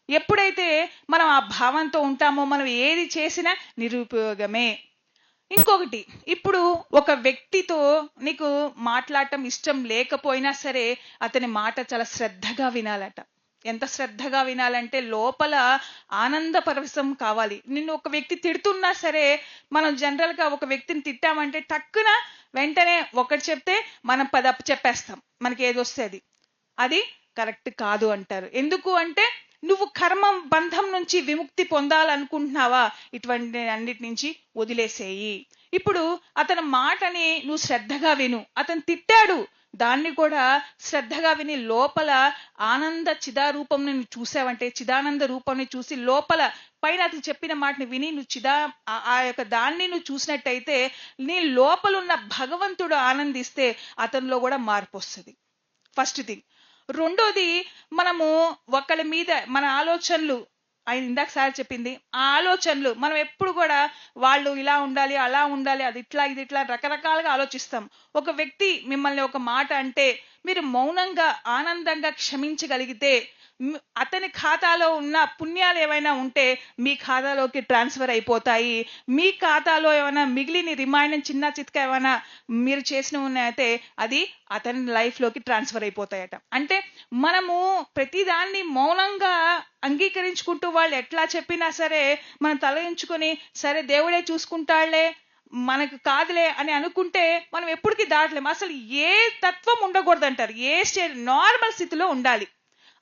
ఎప్పుడైతే మనం ఆ భావంతో ఉంటామో మనం ఏది చేసినా నిరుపయోగమే. ఇంకొకటి, ఇప్పుడు ఒక వ్యక్తితో నీకు మాట్లాడటం ఇష్టం లేకపోయినా సరే అతని మాట చాలా శ్రద్ధగా వినాలట. ఎంత శ్రద్ధగా వినాలంటే లోపల ఆనంద పరవశం కావాలి. నిన్ను ఒక వ్యక్తి తిడుతున్నా సరే, మనం జనరల్ గా ఒక వ్యక్తిని తిట్టామంటే టక్కున వెంటనే ఒకటి చెప్తే మనం 10 చెప్పేస్తాం, మనకి ఏది వస్తే అది కరెక్ట్ కాదు అంటారు. ఎందుకు అంటే, నువ్వు కర్మ బంధం నుంచి విముక్తి పొందాలనుకుంటున్నావా, ఇటువంటి అన్నిటి నుంచి వదిలేసేయి. ఇప్పుడు అతని మాటని నువ్వు శ్రద్ధగా విను. అతను తిట్టాడు, దాన్ని కూడా శ్రద్ధగా విని లోపల ఆనంద చిదారూపం నువ్వు చూసావంటే, చిదానంద రూపంని చూసి లోపల పైన అతను చెప్పిన మాటని విని నువ్వు ఆ యొక్క దాన్ని నువ్వు చూసినట్టయితే నీ లోపలున్న భగవంతుడు ఆనందిస్తే అతనిలో కూడా మార్పు వస్తుంది. First thing. రెండోది, మనము ఒకళ్ళ మీద మన ఆలోచనలు, ఆయన ఇందాక సార్ చెప్పింది, ఆ ఆలోచనలు మనం ఎప్పుడు కూడా వాళ్ళు ఇలా ఉండాలి, అలా ఉండాలి, అది ఇట్లా ఇది ఇట్లా రకరకాలుగా ఆలోచిస్తాం. ఒక వ్యక్తి మిమ్మల్ని ఒక మాట అంటే మీరు మౌనంగా ఆనందంగా క్షమించగలిగితే అతని ఖాతాలో ఉన్న పుణ్యాలు ఏవైనా ఉంటే మీ ఖాతాలోకి ట్రాన్స్ఫర్ అయిపోతాయి. మీ ఖాతాలో ఏమైనా మిగిలిన రిమైండ్ చిన్న చిత్క ఏమైనా మీరు చేసిన ఉన్నాయితే అది అతని లైఫ్ లోకి ట్రాన్స్ఫర్ అయిపోతాయట. అంటే మనము ప్రతిదాన్ని మౌనంగా అంగీకరించుకుంటూ వాళ్ళు ఎట్లా చెప్పినా సరే మనం తలయించుకొని సరే దేవుడే చూసుకుంటాళ్లే, మనకు కాదులే అని అనుకుంటే మనం ఎప్పటికీ దాటలేము. అసలు ఏ తత్వం ఉండకూడదు అంటారు, ఏ స్టేజ్ నార్మల్ స్థితిలో ఉండాలి.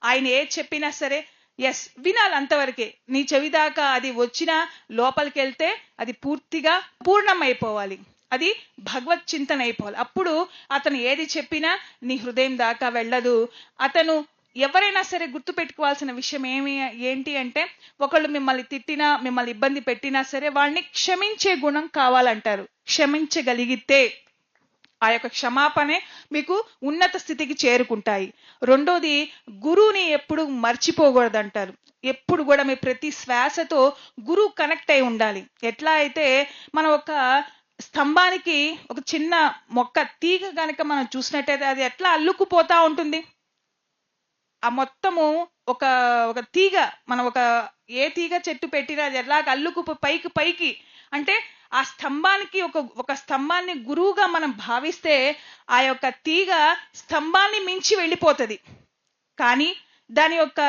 ఆయన ఏది చెప్పినా సరే ఎస్ వినాలి, అంతవరకే. నీ చెవి దాకా అది వచ్చినా లోపలికి వెళ్తే అది పూర్తిగా పూర్ణమైపోవాలి, అది భగవత్ చింతన అయిపోవాలి. అప్పుడు అతను ఏది చెప్పినా నీ హృదయం దాకా వెళ్ళదు. అతను ఎవరైనా సరే గుర్తు పెట్టుకోవాల్సిన విషయం ఏంటి అంటే, ఒకళ్ళు మిమ్మల్ని తిట్టినా, మిమ్మల్ని ఇబ్బంది పెట్టినా సరే వాళ్ళని క్షమించే గుణం కావాలంటారు. క్షమించగలిగితే ఆ యొక్క క్షమాపణే మీకు ఉన్నత స్థితికి చేరుకుంటాయి. రెండోది, గురువుని ఎప్పుడు మర్చిపోకూడదంటారు. ఎప్పుడు కూడా మీ ప్రతి శ్వాసతో గురువు కనెక్ట్ అయి ఉండాలి. ఎట్లా అయితే మనం ఒక స్తంభానికి ఒక చిన్న మొక్క తీగ కనుక మనం చూసినట్టయితే అది ఎట్లా అల్లుకుపోతా ఉంటుంది. ఆ మొత్తము ఒక ఒక తీగ, మనం ఏ తీగ చెట్టు పెట్టినా అది ఎలాగ అల్లుకు పైకి పైకి అంటే ఆ స్తంభానికి ఒక స్తంభాన్ని గురువుగా మనం భావిస్తే ఆ యొక్క తీగ స్తంభాన్ని మించి వెళ్ళిపోతుంది. కానీ దాని యొక్క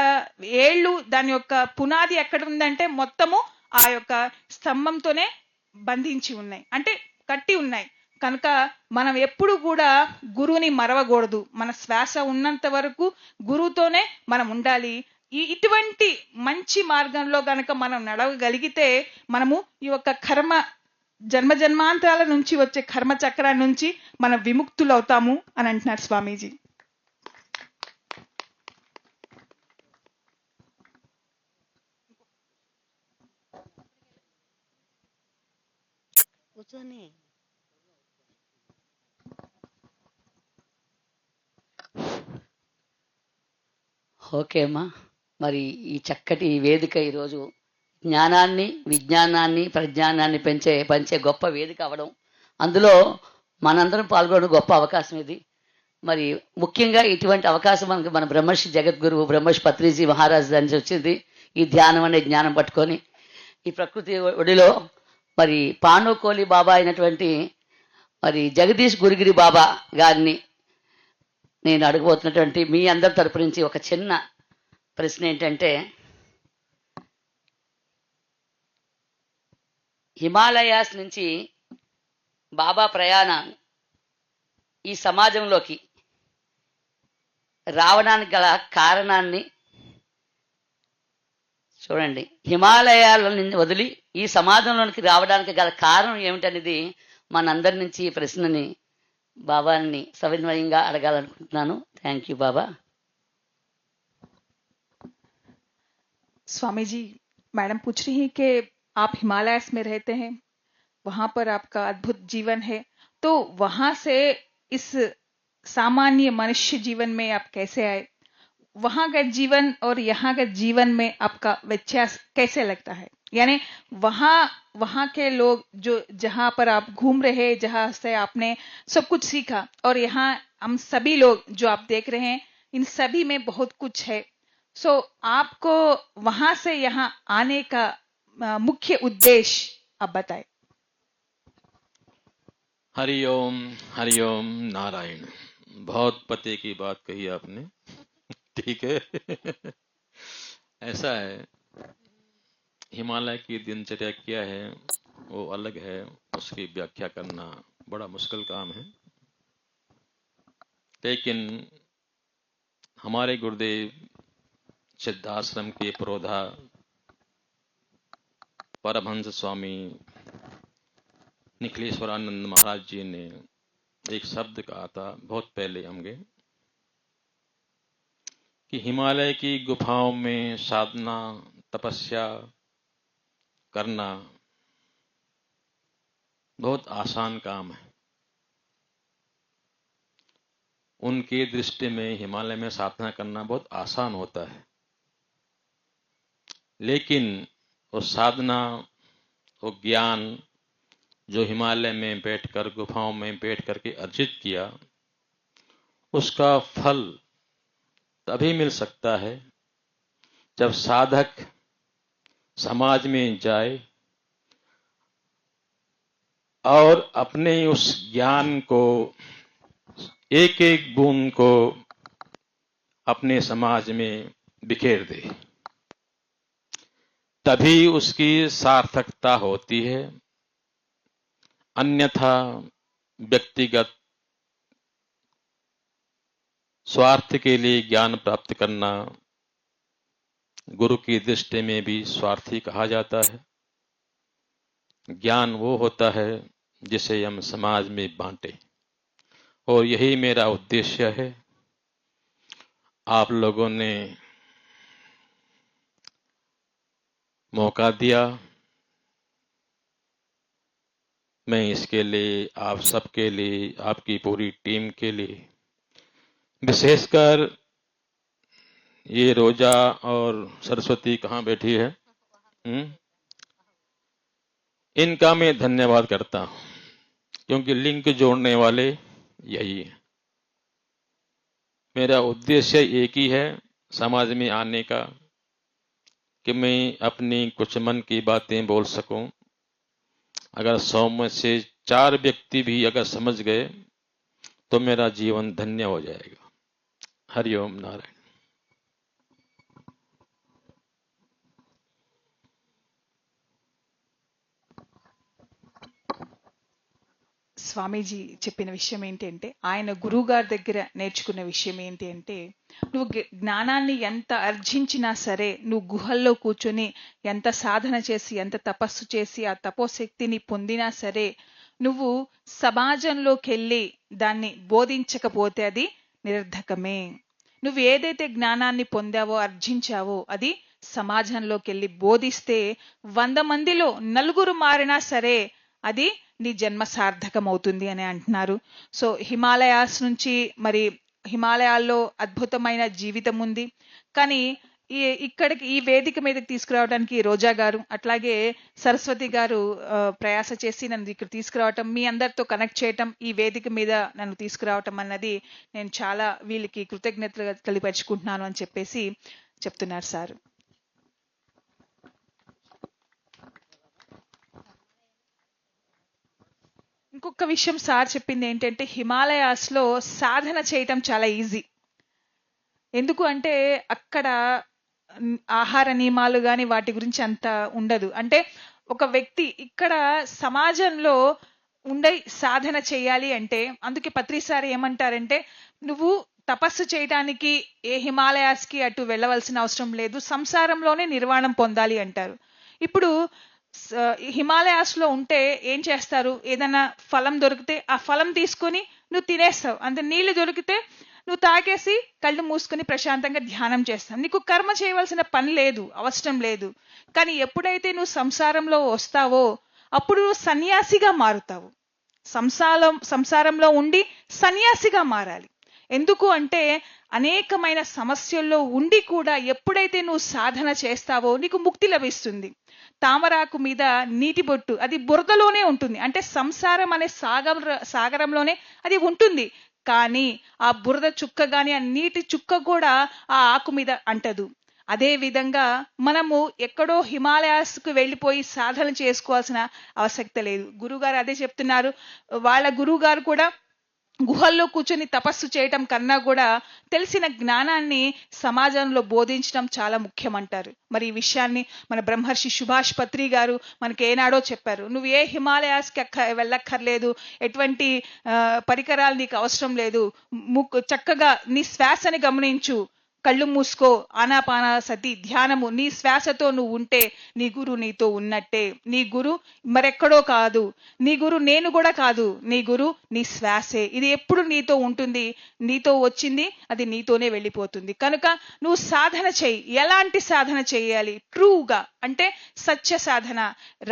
ఏళ్ళు, దాని యొక్క పునాది ఎక్కడ ఉందంటే మొత్తము ఆ యొక్క స్తంభంతోనే బంధించి ఉన్నాయి, అంటే కట్టి ఉన్నాయి. కనుక మనం ఎప్పుడు కూడా గురువుని మరవకూడదు. మన శ్వాస ఉన్నంత వరకు గురువుతోనే మనం ఉండాలి. ఇటువంటి మంచి మార్గంలో గనక మనం నడవగలిగితే మనము ఈ యొక్క జన్మ జన్మాంతరాల నుంచి వచ్చే కర్మ చక్రాన్ని నుంచి మనం విముక్తులవుతాము అని అంటున్నారు స్వామీజీ. కూర్చొని ఓకే అమ్మా. మరి ఈ చక్కటి వేదిక ఈరోజు జ్ఞానాన్ని, విజ్ఞానాన్ని, ప్రజ్ఞానాన్ని పంచే గొప్ప వేదిక అవడం, అందులో మనందరం పాల్గొనడం గొప్ప అవకాశం ఇది. మరి ముఖ్యంగా ఇటువంటి అవకాశం మనకి మన బ్రహ్మర్షి జగద్గురువు బ్రహ్మర్షి పత్రిజీ మహారాజ్ నుంచి వచ్చింది. ఈ ధ్యానం అనే జ్ఞానం పట్టుకొని ఈ ప్రకృతి ఒడిలో మరి పాండవకోలి బాబా అయినటువంటి మరి జగదీష్ గురుగిరి బాబా గారిని నేను అడగబోతున్నటువంటి మీ అందరి తరపు నుంచి ఒక చిన్న ప్రశ్న ఏంటంటే, హిమాలయాస్ నుంచి బాబా ప్రయాణం ఈ సమాజంలోకి రావడానికి గల కారణాన్ని చూడండి. హిమాలయాలను వదిలి ఈ సమాజంలోనికి రావడానికి గల కారణం ఏమిటనేది మనందరి నుంచి ఈ ప్రశ్నని బాబాని సవినయంగా అడగాలనుకుంటున్నాను. Thank you Baba. Swami ji, madam पूछ रही हैं कि आप हिमालयस में रहते हैं, वहां पर आपका अद्भुत जीवन है, तो वहां से इस सामान्य मनुष्य जीवन में आप कैसे आए? वहां का जीवन और यहाँ का जीवन में आपका व्यत्यास कैसे लगता है? यानी वहां के लोग जो जहां पर आप घूम रहे, जहां से आपने सब कुछ सीखा, और यहाँ हम सभी लोग जो आप देख रहे हैं, इन सभी में बहुत कुछ है. सो आपको वहां से यहाँ आने का मुख्य उद्देश्य आप बताएं. हरिओम नारायण. बहुत पते की बात कही आपने. ठीक है. ऐसा है, हिमालय की दिनचर्या क्या है वो अलग है, उसकी व्याख्या करना बड़ा मुश्किल काम है. लेकिन हमारे गुरुदेव सिद्धाश्रम के पुरोधा परमहंस स्वामी निखिलेश्वरानंद महाराज जी ने एक शब्द कहा था बहुत पहले होंगे कि हिमालय की गुफाओं में साधना तपस्या करना बहुत आसान काम है. उनके दृष्टि में हिमालय में साधना करना बहुत आसान होता है, लेकिन वो साधना, वो ज्ञान जो हिमालय में बैठकर गुफाओं में बैठ करके अर्जित किया, उसका फल तभी मिल सकता है जब साधक समाज में जाए और अपने उस ज्ञान को, एक एक बूंद को अपने समाज में बिखेर दे, तभी उसकी सार्थकता होती है. अन्यथा व्यक्तिगत स्वार्थ के लिए ज्ञान प्राप्त करना गुरु की दृष्टि में भी स्वार्थी कहा जाता है. ज्ञान वो होता है जिसे हम समाज में बांटे, और यही मेरा उद्देश्य है. आप लोगों ने मौका दिया। मैं इसके लिए आप सबके लिए, आपकी पूरी टीम के लिए, विशेषकर ये रोजा और सरस्वती कहाँ बैठी है, इनका मैं धन्यवाद करता हूं, क्योंकि लिंक जोड़ने वाले यही है। मेरा उद्देश्य एक ही है समाज में आने का, कि मैं अपनी कुछ मन की बातें बोल सकूं। अगर 100 में से 4 व्यक्ति भी अगर समझ गए तो मेरा जीवन धन्य हो जाएगा। हरिओम नारायण। స్వామీజీ చెప్పిన విషయం ఏంటి అంటే, ఆయన గురువు గారి దగ్గర నేర్చుకున్న విషయం ఏంటి అంటే, నువ్వు జ్ఞానాన్ని ఎంత అర్జించినా సరే, నువ్వు గుహల్లో కూర్చొని ఎంత సాధన చేసి, ఎంత తపస్సు చేసి ఆ తపోశక్తిని పొందినా సరే, నువ్వు సమాజంలోకి వెళ్ళి దాన్ని బోధించకపోతే అది నిరర్ధకమే. నువ్వు ఏదైతే జ్ఞానాన్ని పొందావో, అర్జించావో, అది సమాజంలోకి వెళ్ళి బోధిస్తే 100 మందిలో 4 మారినా సరే అది నీ జన్మ సార్థకం అవుతుంది అని అంటున్నారు. సో హిమాలయాస్ నుంచి, మరి హిమాలయాల్లో అద్భుతమైన జీవితం ఉంది. కానీ ఇక్కడికి ఈ వేదిక మీదకి తీసుకురావడానికి రోజా గారు, అట్లాగే సరస్వతి గారు ప్రయాస చేసి నన్ను ఇక్కడ తీసుకురావటం, మీ అందరితో కనెక్ట్ చేయటం, ఈ వేదిక మీద నన్ను తీసుకురావటం అన్నది నేను చాలా వీళ్ళకి కృతజ్ఞతలు తెలియపరుచుకుంటున్నాను అని చెప్పేసి చెప్తున్నారు సార్. ఇంకొక విషయం సార్ చెప్పింది ఏంటంటే, హిమాలయాస్ లో సాధన చేయటం చాలా ఈజీ. ఎందుకు అంటే అక్కడ ఆహార నియమాలు కానీ వాటి గురించి అంత ఉండదు. అంటే ఒక వ్యక్తి ఇక్కడ సమాజంలో ఉండే సాధన చేయాలి అంటే, అందుకే పత్రిసారి ఏమంటారంటే, నువ్వు తపస్సు చేయడానికి ఏ హిమాలయాస్ కి అటు వెళ్ళవలసిన అవసరం లేదు, సంసారంలోనే నిర్వాణం పొందాలి అంటారు. ఇప్పుడు హిమాలయాస్ లో ఉంటే ఏం చేస్తారు, ఏదైనా ఫలం దొరికితే ఆ ఫలం తీసుకొని నువ్వు తినేస్తావు, అంత నీళ్లు దొరికితే నువ్వు తాగేసి కళ్ళు మూసుకొని ప్రశాంతంగా ధ్యానం చేస్తావు. నీకు కర్మ చేయవలసిన పని లేదు, అవసరం లేదు. కానీ ఎప్పుడైతే నువ్వు సంసారంలో వస్తావో అప్పుడు నువ్వు సన్యాసిగా మారుతావు. సంసారంలో ఉండి సన్యాసిగా మారాలి. ఎందుకు అంటే అనేకమైన సమస్యల్లో ఉండి కూడా ఎప్పుడైతే నువ్వు సాధన చేస్తావో నీకు ముక్తి లభిస్తుంది. తామరాకు మీద నీటి బొట్టు, అది బురదలోనే ఉంటుంది. అంటే సంసారం అనే సాగరంలోనే అది ఉంటుంది. కానీ ఆ బురద చుక్క గాని ఆ నీటి చుక్క కూడా ఆ ఆకు మీద అంటదు. అదే విధంగా మనము ఎక్కడో హిమాలయాస్కు వెళ్ళిపోయి సాధన చేసుకోవాల్సిన ఆసక్తి లేదు. గురుగారు అదే చెప్తున్నారు. వాళ్ళ గురువుగారు కూడా గుహల్లో కూర్చొని తపస్సు చేయటం కన్నా కూడా తెలిసిన జ్ఞానాన్ని సమాజంలో బోధించడం చాలా ముఖ్యమంటారు. మరి ఈ విషయాన్ని మన బ్రహ్మర్షి సుభాష్ పత్రి గారు మనకి ఏనాడో చెప్పారు. నువ్వు ఏ హిమాలయాస్కి వెళ్ళక్కర్లేదు, ఎటువంటి పరికరాలు నీకు అవసరం లేదు, చక్కగా నీ శ్వాసని గమనించు, కళ్ళు మూసుకో, ఆనాపానసతి ధ్యానము, నీ శ్వాసతో నువ్వు ఉంటే నీ గురు నీతో ఉన్నట్టే. నీ గురు మరెక్కడో కాదు, నీ గురు నేను కూడా కాదు, నీ గురు నీ శ్వాసే. ఇది ఎప్పుడు నీతో ఉంటుంది, నీతో వచ్చింది అది నీతోనే వెళ్ళిపోతుంది. కనుక నువ్వు సాధన చెయ్యి. ఎలాంటి సాధన చేయాలి? ట్రూగా, అంటే సత్య సాధన,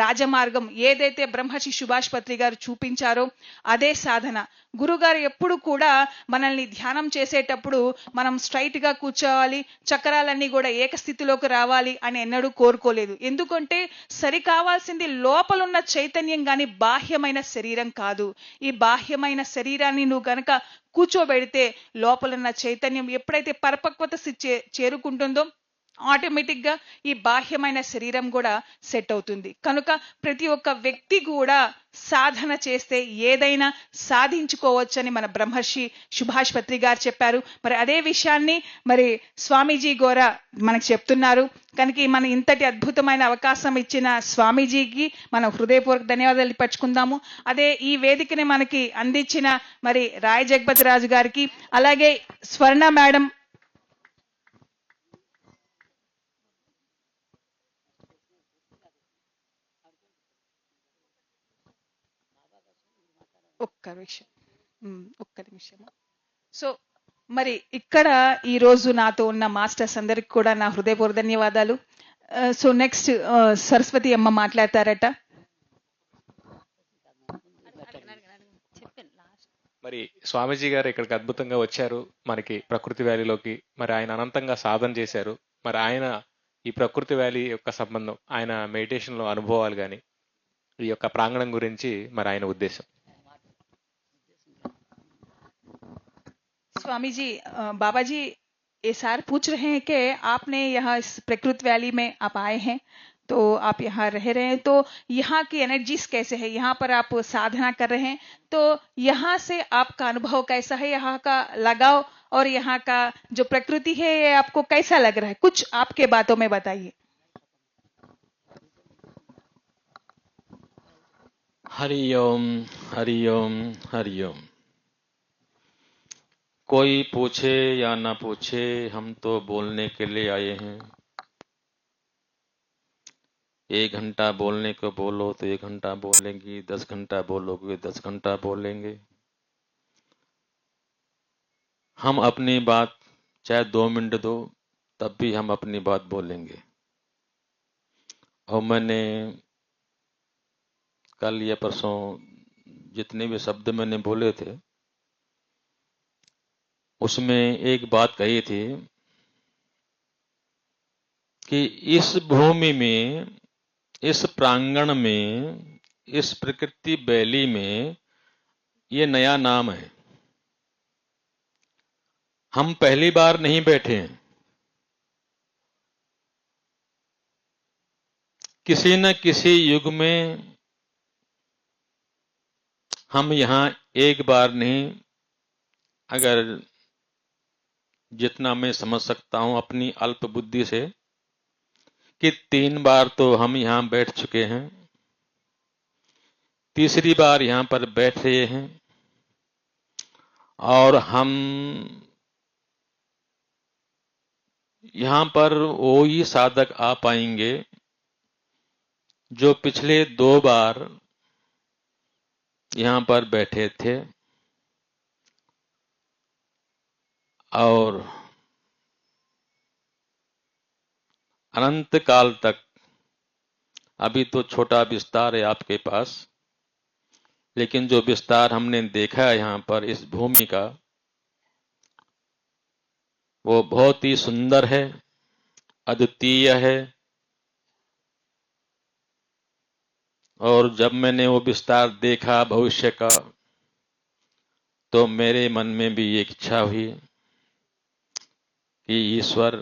రాజమార్గం ఏదైతే బ్రహ్మర్షి సుభాష్ పత్రి గారు చూపించారో అదే సాధన. గురుగారు ఎప్పుడు కూడా మనల్ని ధ్యానం చేసేటప్పుడు మనం స్ట్రైట్ గా కూర్చోవాలి, చక్రాలన్నీ కూడా ఏకస్థితిలోకి రావాలి అని ఎన్నడూ కోరుకోలేదు. ఎందుకంటే సరి కావాల్సింది లోపలున్న చైతన్యం గాని బాహ్యమైన శరీరం కాదు. ఈ బాహ్యమైన శరీరాన్ని నువ్వు గనక కూర్చోబెడితే లోపలున్న చైతన్యం ఎప్పుడైతే పరిపక్వత చేరుకుంటుందో ఆటోమేటిక్ గా ఈ బాహ్యమైన శరీరం కూడా సెట్ అవుతుంది. కనుక ప్రతి ఒక్క వ్యక్తి కూడా సాధన చేస్తే ఏదైనా సాధించుకోవచ్చని మన బ్రహ్మర్షి సుభాష్ పత్రి గారు చెప్పారు. మరి అదే విషయాన్ని మరి స్వామీజీ గోరా మనకు చెప్తున్నారు. కనుక మన ఇంతటి అద్భుతమైన అవకాశం ఇచ్చిన స్వామీజీకి మనం హృదయపూర్వక ధన్యవాదాలు పరుచుకుందాము. అదే ఈ వేదికని మనకి అందించిన మరి రాయ్ జగపతి రాజు గారికి, అలాగే స్వర్ణ మేడం, ఒక్క నిమిషం. సో మరి ఇక్కడ ఈ రోజు నాతో ఉన్న మాస్టర్స్ అందరికి కూడా నా హృదయపూర్వక ధన్యవాదాలు. సో నెక్స్ట్ సరస్వతి అమ్మ మాట్లాడతారట. మరి స్వామీజీ గారు ఇక్కడికి అద్భుతంగా వచ్చారు మనకి ప్రకృతి వ్యాలీలోకి. మరి ఆయన అనంతంగా సాధన చేశారు. మరి ఆయన ఈ ప్రకృతి వ్యాలీ యొక్క సంబంధం, ఆయన మెడిటేషన్ లో అనుభవాలు కానీ, ఈ యొక్క ప్రాంగణం గురించి మరి ఆయన ఉద్దేశం. स्वामी जी, बाबा जी ये सार पूछ रहे हैं कि आपने यहाँ इस प्रकृति वैली में आप आए हैं, तो आप यहाँ रह रहे हैं, तो यहाँ की एनर्जीज कैसे है? यहाँ पर आप साधना कर रहे हैं, तो यहाँ से आपका अनुभव कैसा है? यहाँ का लगाव और यहाँ का जो प्रकृति है ये आपको कैसा लग रहा है? कुछ आपके बातों में बताइए. हरिओम हरिओम हरिओम. कोई पूछे या ना पूछे, हम तो बोलने के लिए आए हैं. 1 घंटा बोलने को बोलो तो 1 घंटा बोलेंगी, 10 घंटा बोलोगे 10 घंटा बोलेंगे. हम अपनी बात चाहे 2 मिनट दो तब भी हम अपनी बात बोलेंगे. और मैंने कल या परसों जितने भी शब्द मैंने बोले थे उसमें एक बात कही थी कि इस भूमि में, इस प्रांगण में, इस प्रकृति वैली में ये नया नाम है. हम पहली बार नहीं बैठे हैं. किसी न किसी युग में हम यहां एक बार नहीं, अगर जितना मैं समझ सकता हूं अपनी अल्प बुद्धि से, कि 3 बार तो हम यहां बैठ चुके हैं. तीसरी बार यहां पर बैठ रहे हैं. और हम यहां पर वो ही साधक आ पाएंगे जो पिछले 2 बार यहां पर बैठे थे. और अनंत काल तक, अभी तो छोटा विस्तार है आपके पास, लेकिन जो विस्तार हमने देखा है यहां पर इस भूमि का, वो बहुत ही सुंदर है, अद्वितीय है. और जब मैंने वो विस्तार देखा भविष्य का, तो मेरे मन में भी एक इच्छा हुई कि ईश्वर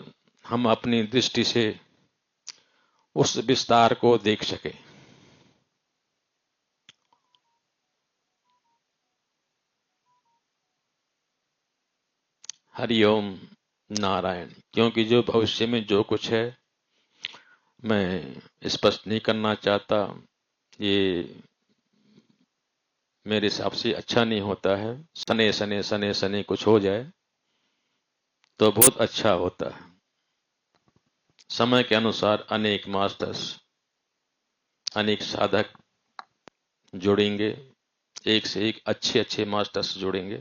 हम अपनी दृष्टि से उस विस्तार को देख सके. हरिओम नारायण. क्योंकि जो भविष्य में जो कुछ है मैं स्पष्ट नहीं करना चाहता, ये मेरे हिसाब से अच्छा नहीं होता है. सने सने सने सने कुछ हो जाए तो बहुत अच्छा होता है. समय के अनुसार अनेक मास्टर्स, अनेक साधक जुड़ेंगे, एक से एक अच्छे अच्छे मास्टर्स जुड़ेंगे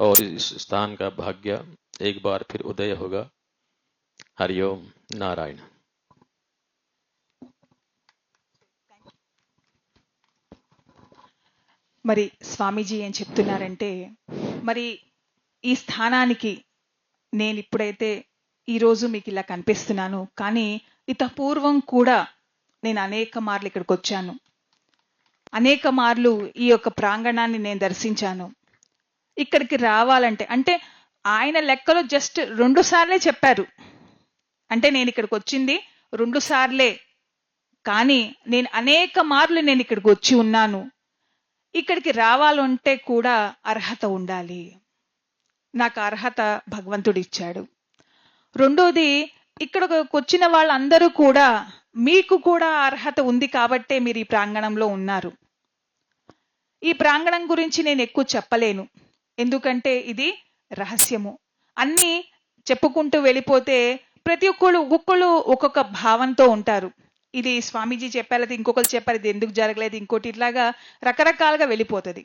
और इस स्थान का भाग्य एक बार फिर उदय होगा. हरिओम नारायण. మరి స్వామీజీ ఏం చెప్తున్నారంటే, మరి ఈ స్థానానికి నేను ఇప్పుడైతే ఈరోజు మీకు ఇలా కనిపిస్తున్నాను, కానీ ఇత పూర్వం కూడా నేను అనేక మార్లు ఇక్కడికి వచ్చాను. అనేక మార్లు ఈ యొక్క ప్రాంగణాన్ని నేను దర్శించాను. ఇక్కడికి రావాలంటే, అంటే ఆయన లెక్కలో జస్ట్ 2 సార్లే చెప్పారు. అంటే నేను ఇక్కడికి వచ్చింది 2 సార్లే, కానీ నేను అనేక మార్లు నేను ఇక్కడికి వచ్చి ఉన్నాను. ఇక్కడికి రావాలంటే కూడా అర్హత ఉండాలి. నాకు అర్హత భగవంతుడు ఇచ్చాడు. రెండోది, ఇక్కడికి వచ్చిన వాళ్ళందరూ కూడా మీకు కూడా అర్హత ఉంది కాబట్టే మీరు ఈ ప్రాంగణంలో ఉన్నారు. ఈ ప్రాంగణం గురించి నేను ఎక్కువ చెప్పలేను, ఎందుకంటే ఇది రహస్యము. అన్నీ చెప్పుకుంటూ వెళ్ళిపోతే ప్రతి ఒక్కొక్కళ్ళు ఒక్కొక్క భావంతో ఉంటారు. ఇది స్వామీజీ చెప్పారు, ఇంకొకరు చెప్పారు, ఇది ఎందుకు జరగలేదు, ఇంకోటి, ఇట్లాగా రకరకాలుగా వెళ్ళిపోతుంది.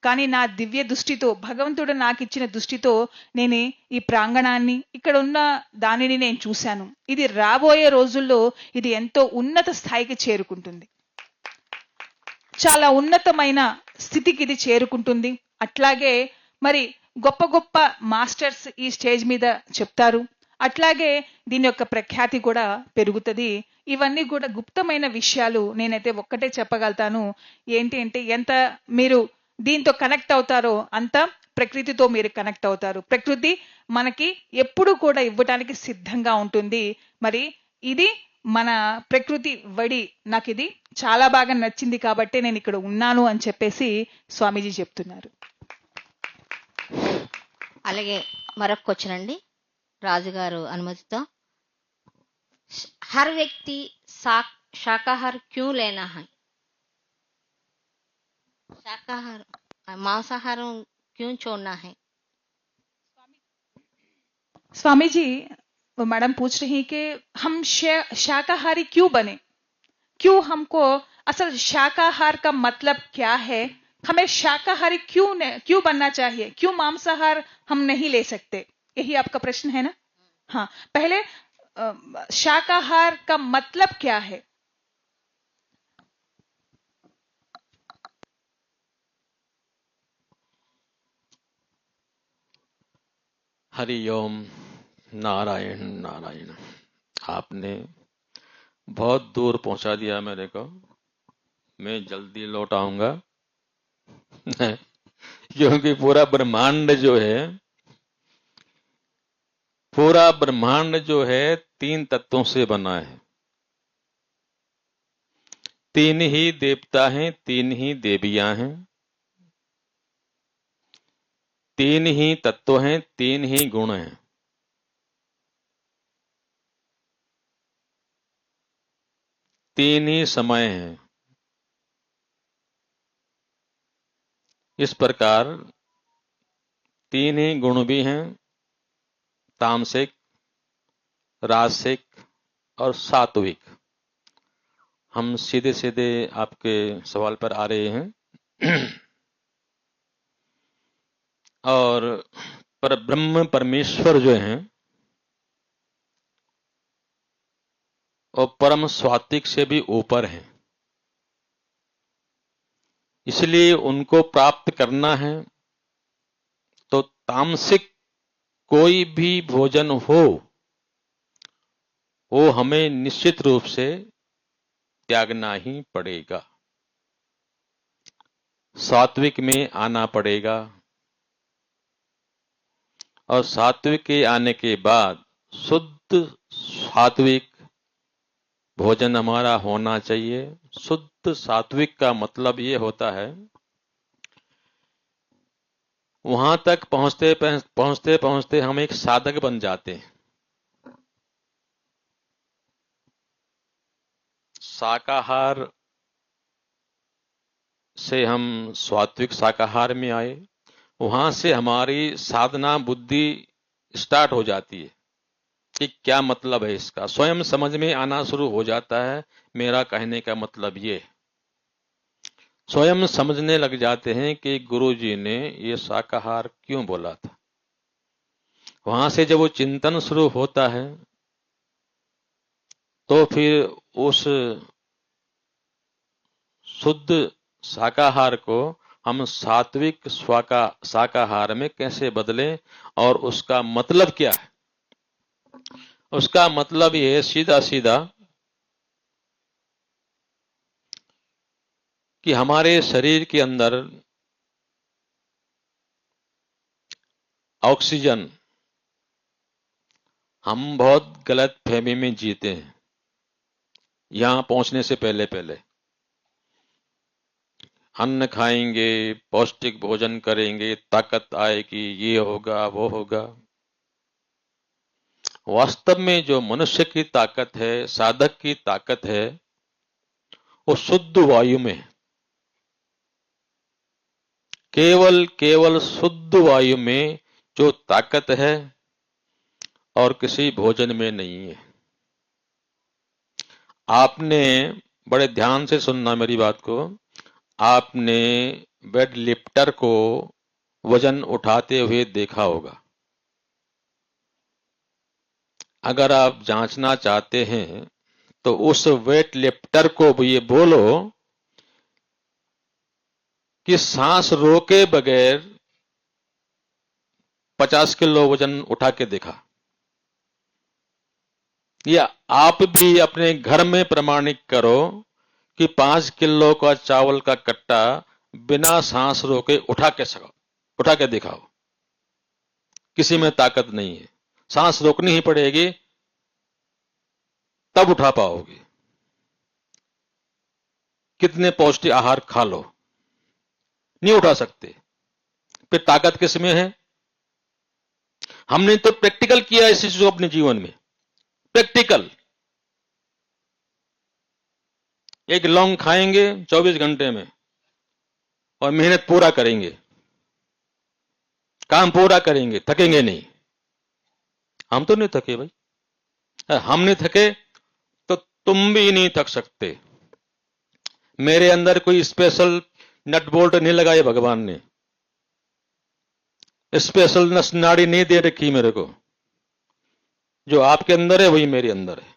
కానీ నా దివ్య దృష్టితో, భగవంతుడు నాకు ఇచ్చిన దృష్టితో నేను ఈ ప్రాంగణాన్ని, ఇక్కడ ఉన్న దానిని నేను చూశాను. ఇది రాబోయే రోజుల్లో ఇది ఎంతో ఉన్నత స్థాయికి చేరుకుంటుంది, చాలా ఉన్నతమైన స్థితికి ఇది చేరుకుంటుంది. అట్లాగే మరి గొప్ప గొప్ప మాస్టర్స్ ఈ స్టేజ్ మీద చెప్తారు, అట్లాగే దీని యొక్క ప్రఖ్యాతి కూడా పెరుగుతుంది. ఇవన్నీ కూడా గుప్తమైన విషయాలు. నేనైతే ఒక్కటే చెప్పగలుగుతాను, ఏంటి అంటే ఎంత మీరు దీంతో కనెక్ట్ అవుతారో అంత ప్రకృతితో మీరు కనెక్ట్ అవుతారు. ప్రకృతి మనకి ఎప్పుడు కూడా ఇవ్వటానికి సిద్ధంగా ఉంటుంది. మరి ఇది మన ప్రకృతి వడి. నాకు ఇది చాలా బాగా నచ్చింది కాబట్టి నేను ఇక్కడ ఉన్నాను అని చెప్పేసి స్వామీజీ చెప్తున్నారు. అలాగే మరొక క్వశ్చన్ అండి, రాజుగారు అనుమతితో. हर व्यक्ति शाकाहार क्यों लेना है? शाकाहार मांसाहार क्यों छोड़ना है? स्वामी जी, वो मैडम पूछ रही कि हम शाकाहारी क्यों बने, क्यों हमको, असल शाकाहार का मतलब क्या है, हमें शाकाहारी क्यों बनना चाहिए, क्यों मांसाहार हम नहीं ले सकते, यही आपका प्रश्न है ना? हाँ, पहले शाकाहार का मतलब क्या है? हरिओम, नारायण नारायण। आपने बहुत दूर पहुंचा दिया मेरे को, मैं जल्दी लौट आऊंगा क्योंकि पूरा ब्रह्मांड जो है 3 तत्वों से बना है। 3 ही देवता हैं, 3 ही देवियां हैं, 3 ही तत्व हैं, 3 ही गुण हैं। तीन ही समय है। इस प्रकार 3 ही गुण भी हैं, तामसिक, राजसिक और सात्विक। हम सीधे सीधे आपके सवाल पर आ रहे हैं। और पर ब्रह्म परमेश्वर जो हैं और परम सात्विक से भी ऊपर हैं, इसलिए उनको प्राप्त करना है तो तामसिक कोई भी भोजन हो वो हमें निश्चित रूप से त्यागना ही पड़ेगा, सात्विक में आना पड़ेगा। और सात्विक के आने के बाद शुद्ध सात्विक भोजन हमारा होना चाहिए। शुद्ध सात्विक का मतलब ये होता है, वहां तक पहुंचते पहुंचते हम एक साधक बन जाते हैं। शाकाहार से हम सात्विक शाकाहार में आए, वहां से हमारी साधना बुद्धि स्टार्ट हो जाती है कि क्या मतलब है इसका, स्वयं समझ में आना शुरू हो जाता है। मेरा कहने का मतलब ये, स्वयं समझने लग जाते हैं कि गुरुजी ने ये शाकाहार क्यों बोला था। वहां से जब वो चिंतन शुरू होता है तो फिर उस शुद्ध शाकाहार को हम सात्विक शाकाहार में कैसे बदलें और उसका मतलब क्या है। उसका मतलब ये है सीधा सीधा कि हमारे शरीर के अंदर ऑक्सीजन, हम बहुत गलत फहमी में जीते हैं। यहां पहुंचने से पहले अन्न खाएंगे, पौष्टिक भोजन करेंगे, ताकत आएगी, ये होगा वो होगा। वास्तव में जो मनुष्य की ताकत है, साधक की ताकत है, वो शुद्ध वायु में, केवल शुद्ध वायु में जो ताकत है और किसी भोजन में नहीं है। आपने बड़े ध्यान से सुनना मेरी बात को। आपने वेट लिफ्टर को वजन उठाते हुए देखा होगा। अगर आप जांचना चाहते हैं तो उस वेट लिफ्टर को भी ये बोलो कि सांस रोके बगैर 50 किलो वजन उठा के देखा। या आप भी अपने घर में प्रमाणित करो कि 5 किलो का चावल का कट्टा बिना सांस रोके उठा के दिखाओ। किसी में ताकत नहीं है, सांस रोकनी ही पड़ेगी, तब उठा पाओगे। कितने पौष्टिक आहार खा लो, नहीं उठा सकते। फिर ताकत किस में है? हमने तो प्रैक्टिकल किया इस चीज को अपने जीवन में। प्रैक्टिकल, एक लौंग खाएंगे 24 घंटे में और मेहनत पूरा करेंगे, काम पूरा करेंगे, थकेंगे नहीं। हम तो नहीं थके भाई। हम नहीं थके तो तुम भी नहीं थक सकते। मेरे अंदर कोई स्पेशल नट बोल्ट नहीं लगाए भगवान ने, स्पेशल नस नाड़ी नहीं दे रखी मेरे को। जो आपके अंदर है वही मेरे अंदर है।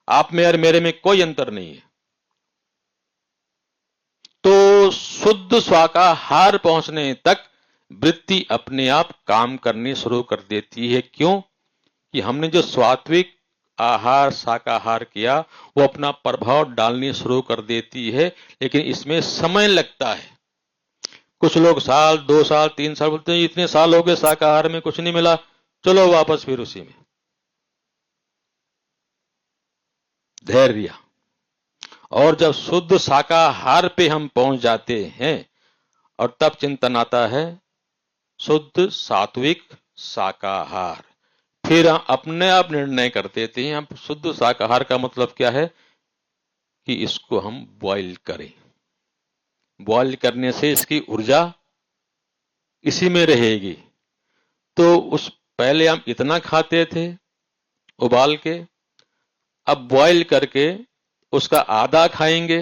आप में और मेरे में कोई अंतर नहीं है। तो शुद्ध शाकाहार पहुंचने तक वृत्ति अपने आप काम करनी शुरू कर देती है। क्यों? कि हमने जो सात्विक आहार शाकाहार किया वो अपना प्रभाव डालनी शुरू कर देती है, लेकिन इसमें समय लगता है। कुछ लोग साल 2 साल 3 साल बोलते हैं इतने साल हो गए शाकाहार में कुछ नहीं मिला, चलो वापस फिर उसी में। धैर्य। और जब शुद्ध शाकाहार पे हम पहुंच जाते हैं और तब चिंतन आता है शुद्ध सात्विक शाकाहार, फिर हम अपने आप निर्णय कर देते हैं। हम शुद्ध शाकाहार का मतलब क्या है कि इसको हम बॉईल करें। बॉईल करने से इसकी ऊर्जा इसी में रहेगी। तो उस पहले हम इतना खाते थे उबाल के, अब बॉईल करके उसका आधा खाएंगे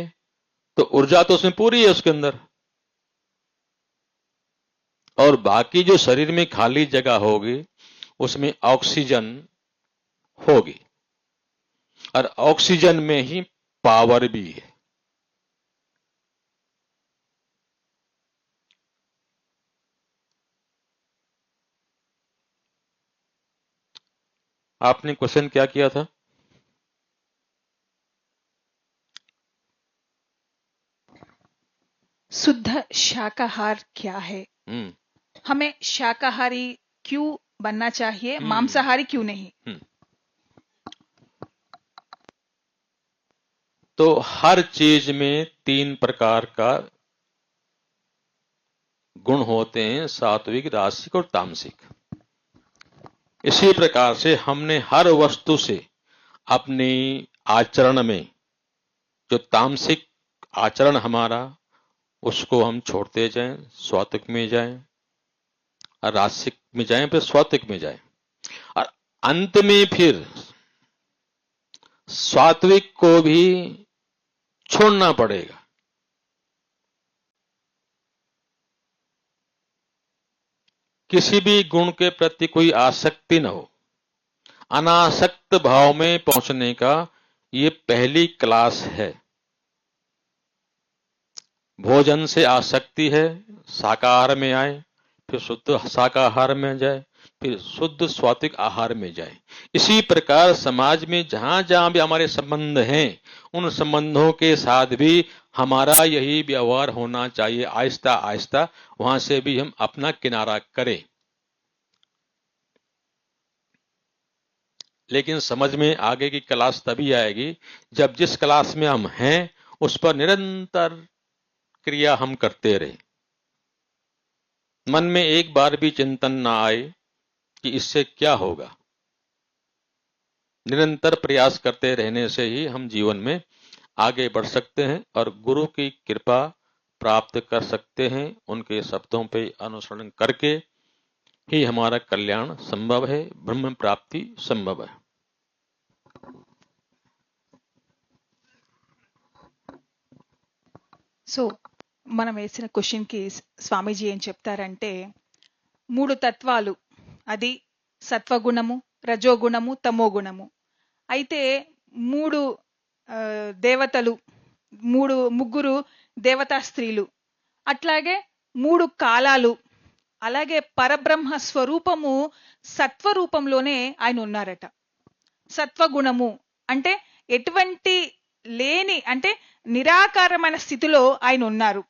तो ऊर्जा तो उसमें पूरी है उसके अंदर, और बाकी जो शरीर में खाली जगह होगी उसमें ऑक्सीजन होगी, और ऑक्सीजन में ही पावर भी है। आपने क्वेश्चन क्या किया था? शुद्ध शाकाहार क्या है? हमें शाकाहारी क्यों बनना चाहिए, मांसाहारी क्यों नहीं? तो हर चीज में 3 प्रकार का गुण होते हैं, सात्विक, राजसिक और तामसिक। इसी प्रकार से हमने हर वस्तु से अपने आचरण में जो तामसिक आचरण हमारा उसको हम छोड़ते जाएं, सात्विक में जाएं, और राजसिक में जाएं, फिर सात्विक में जाएं, और अंत में फिर सात्विक को भी छोड़ना पड़ेगा। किसी भी गुण के प्रति कोई आसक्ति न हो। अनासक्त भाव में पहुंचने का ये पहली क्लास है। भोजन से आसक्ति है, शाकाहार में आए, फिर शुद्ध शाकाहार में जाए, फिर शुद्ध सात्विक आहार में जाए। इसी प्रकार समाज में जहां जहां भी हमारे संबंध हैं उन संबंधों के साथ भी हमारा यही व्यवहार होना चाहिए। आहिस्ता आहिस्ता वहां से भी हम अपना किनारा करें। लेकिन समझ में आगे की क्लास तभी आएगी जब जिस क्लास में हम हैं उस पर निरंतर क्रिया हम करते रहे। मन में एक बार भी चिंतन ना आए कि इससे क्या होगा। निरंतर प्रयास करते रहने से ही हम जीवन में आगे बढ़ सकते हैं और गुरु की कृपा प्राप्त कर सकते हैं। उनके शब्दों पे अनुसरण करके ही हमारा कल्याण संभव है, ब्रह्म प्राप्ति संभव है। सो మనం వేసిన క్వశ్చన్కి స్వామీజీ ఏం చెప్తారంటే 3 తత్వాలు, అది సత్వగుణము, రజోగుణము, తమోగుణము. అయితే 3 దేవతలు, ముగ్గురు దేవతా స్త్రీలు, అట్లాగే 3 కాలాలు, అలాగే పరబ్రహ్మ స్వరూపము సత్వరూపంలోనే ఆయన ఉన్నారట. సత్వగుణము అంటే ఎటువంటి లేని, అంటే నిరాకారమైన స్థితిలో ఆయన ఉన్నారు.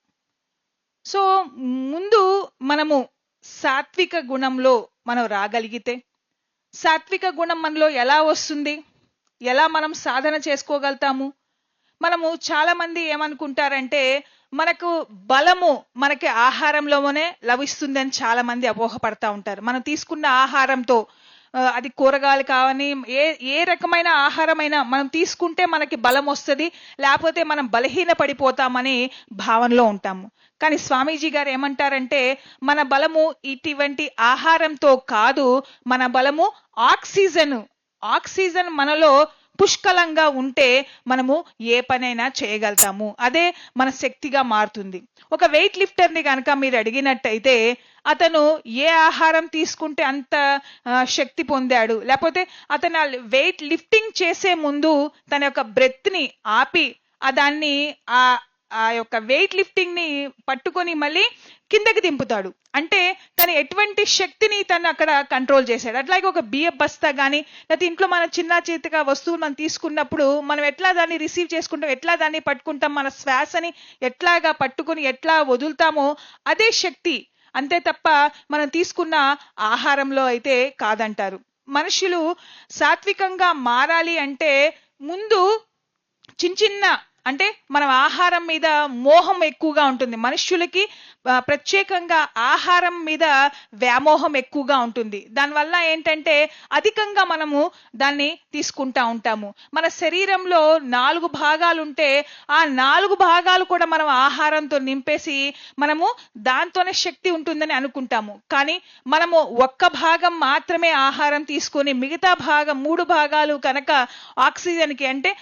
సో ముందు మనము సాత్విక గుణంలో మనం రాగలిగితే, సాత్విక గుణం మనలో ఎలా వస్తుంది, ఎలా మనం సాధన చేసుకోగలుగుతాము? మనము చాలా మంది ఏమనుకుంటారంటే మనకు బలము మనకి ఆహారంలోనే లభిస్తుందని చాలా మంది అపోహపడతా ఉంటారు. మనం తీసుకున్న ఆహారంతో, అది కూరగాయలు కావని ఏ రకమైన ఆహారమైనా మనం తీసుకుంటే మనకి బలం వస్తుంది, లేకపోతే మనం బలహీన పడిపోతామని భావనలో ఉంటాము. కానీ స్వామీజీ గారు ఏమంటారంటే మన బలము ఇటువంటి ఆహారంతో కాదు, మన బలము ఆక్సిజన్ మనలో పుష్కలంగా ఉంటే మనము ఏ పనైనా చేయగలుగుతాము. అదే మన శక్తిగా మారుతుంది. ఒక వెయిట్ లిఫ్టర్ని కనుక మీరు అడిగినట్టయితే అతను ఏ ఆహారం తీసుకుంటే అంత శక్తి పొందాడు, లేకపోతే అతను వెయిట్ లిఫ్టింగ్ చేసే ముందు తన యొక్క బ్రెత్ని ఆపి దాన్ని ఆ యొక్క వెయిట్ లిఫ్టింగ్ ని పట్టుకొని మళ్ళీ కిందకి దింపుతాడు. అంటే తను ఎటువంటి శక్తిని తను అక్కడ కంట్రోల్ చేశాడు. అట్లాగే ఒక బియ్య బస్తా కానీ, లేకపోతే ఇంట్లో మనం చిన్న చేతిగా వస్తువులు మనం తీసుకున్నప్పుడు మనం ఎట్లా దాన్ని రిసీవ్ చేసుకుంటాం, ఎట్లా దాన్ని పట్టుకుంటాం, మన శ్వాసని ఎట్లాగా పట్టుకుని ఎట్లా వదులుతామో అదే శక్తి, అంతే తప్ప మనం తీసుకున్న ఆహారంలో అయితే కాదంటారు. మనుషులు సాత్వికంగా మారాలి అంటే ముందు చిన్న అంటే మనం ఆహారం మీద మోహం ఎక్కువగా ఉంటుంది. మనుష్యులకి ప్రత్యేకంగా ఆహారం మీద వ్యామోహం ఎక్కువగా ఉంటుంది. దానివల్ల ఏంటంటే అధికంగా మనము దాన్ని తీసుకుంటా ఉంటాము. మన శరీరంలో 4 భాగాలు ఉంటే ఆ 4 భాగాలు కూడా మనం ఆహారంతో నింపేసి మనము దాంతోనే శక్తి ఉంటుందని అనుకుంటాము. కానీ మనము ఒక్క భాగం మాత్రమే ఆహారం తీసుకొని మిగతా భాగం 3 భాగాలు కనుక ఆక్సిజన్కి అంటే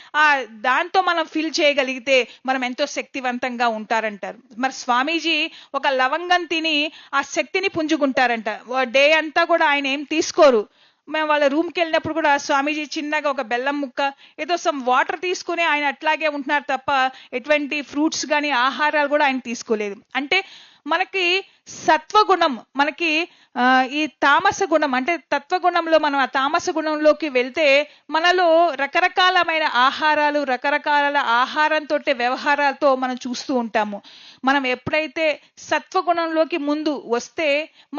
దాంతో మనం ఫిల్ చేయగలిగితే మనం ఎంతో శక్తివంతంగా ఉంటారంటారు. మరి స్వామీజీ ఒక లవంగం తిని ఆ శక్తిని పుంజుకుంటారంట. డే అంతా కూడా ఆయన ఏం తీసుకోరు. మేము వాళ్ళ రూమ్కి వెళ్ళినప్పుడు కూడా స్వామీజీ చిన్నగా ఒక బెల్లం ముక్క, ఏదో సమ్ వాటర్ తీసుకుని ఆయన అట్లాగే ఉంటున్నారు తప్ప ఎటువంటి ఫ్రూట్స్ కానీ ఆహారాలు కూడా ఆయన తీసుకోలేదు. అంటే మనకి సత్వగుణం, మనకి ఈ తామస గుణం అంటే తత్వగుణంలో మనం ఆ తామస గుణంలోకి వెళ్తే మనలో రకరకాలమైన ఆహారాలు, రకరకాల ఆహారంతో వ్యవహారాలతో మనం చూస్తూ ఉంటాము. మనం ఎప్పుడైతే సత్వగుణంలోకి ముందు వస్తే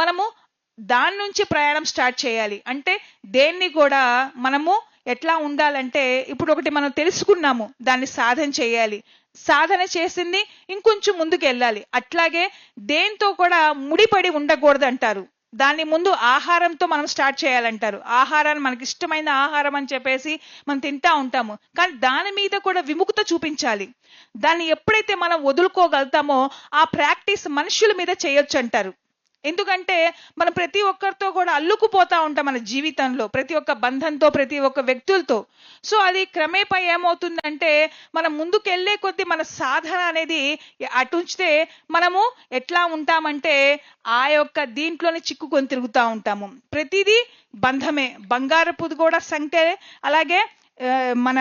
మనము దాని నుంచి ప్రయాణం స్టార్ట్ చేయాలి. అంటే దేన్ని కూడా మనము ఎట్లా ఉండాలంటే ఇప్పుడు ఒకటి మనం తెలుసుకున్నాము, దాన్ని సాధన చేయాలి. సాధన చేసింది ఇంకొంచెం ముందుకు వెళ్ళాలి. అట్లాగే దేంతో కూడా ముడిపడి ఉండకూడదు అంటారు. దాన్ని ముందు ఆహారంతో మనం స్టార్ట్ చేయాలంటారు. ఆహారాన్ని మనకి ఇష్టమైన ఆహారం అని చెప్పేసి మనం తింటా ఉంటాము, కానీ దాని మీద కూడా విముఖత చూపించాలి. దాన్ని ఎప్పుడైతే మనం వదులుకోగలుగుతామో ఆ ప్రాక్టీస్ మనుషుల మీద చేయొచ్చు అంటారు. ఎందుకంటే మనం ప్రతి ఒక్కరితో కూడా అల్లుకుపోతా ఉంటాం మన జీవితంలో, ప్రతి ఒక్క బంధంతో, ప్రతి ఒక్క వ్యక్తులతో. సో అది క్రమేపా ఏమవుతుందంటే మనం ముందుకు వెళ్ళే కొద్దీ మన సాధన అనేది అటుంచితే మనము ఎట్లా ఉంటామంటే ఆ యొక్క దీంట్లోనే చిక్కుకొని తిరుగుతూ ఉంటాము. ప్రతిదీ బంధమే, బంగారపుది కూడా సంఖ్య, అలాగే మన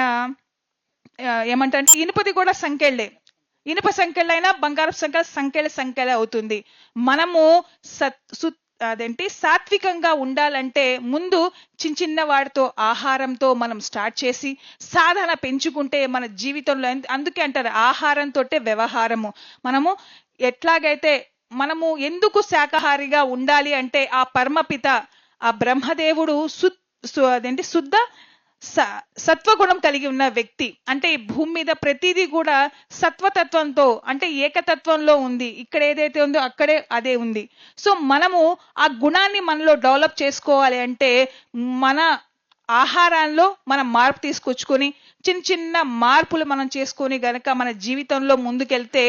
ఏమంటారంటే ఇనుపది కూడా సంఖ్యలే. ఇనుప సంఖ్యలైనా బంగారపు సంఖ్యలే అవుతుంది. మనము సాత్వికంగా ఉండాలంటే ముందు చిన్న వాటితో ఆహారంతో మనం స్టార్ట్ చేసి సాధన పెంచుకుంటే మన జీవితంలో, అందుకే అంటారు ఆహారంతో వ్యవహారము. మనము ఎట్లాగైతే మనము ఎందుకు శాకాహారిగా ఉండాలి అంటే ఆ పరమపిత ఆ బ్రహ్మదేవుడు శుద్ధ సత్వగుణం కలిగి ఉన్న వ్యక్తి. అంటే ఈ భూమి మీద ప్రతిదీ కూడా సత్వతత్వంతో అంటే ఏకతత్వంలో ఉంది. ఇక్కడ ఏదైతే ఉందో అక్కడే అదే ఉంది. సో మనము ఆ గుణాన్ని మనలో డెవలప్ చేసుకోవాలి అంటే మన ఆహారాల్లో మనం మార్పు తీసుకొచ్చుకొని చిన్న మార్పులు మనం చేసుకొని గనక మన జీవితంలో ముందుకెళ్తే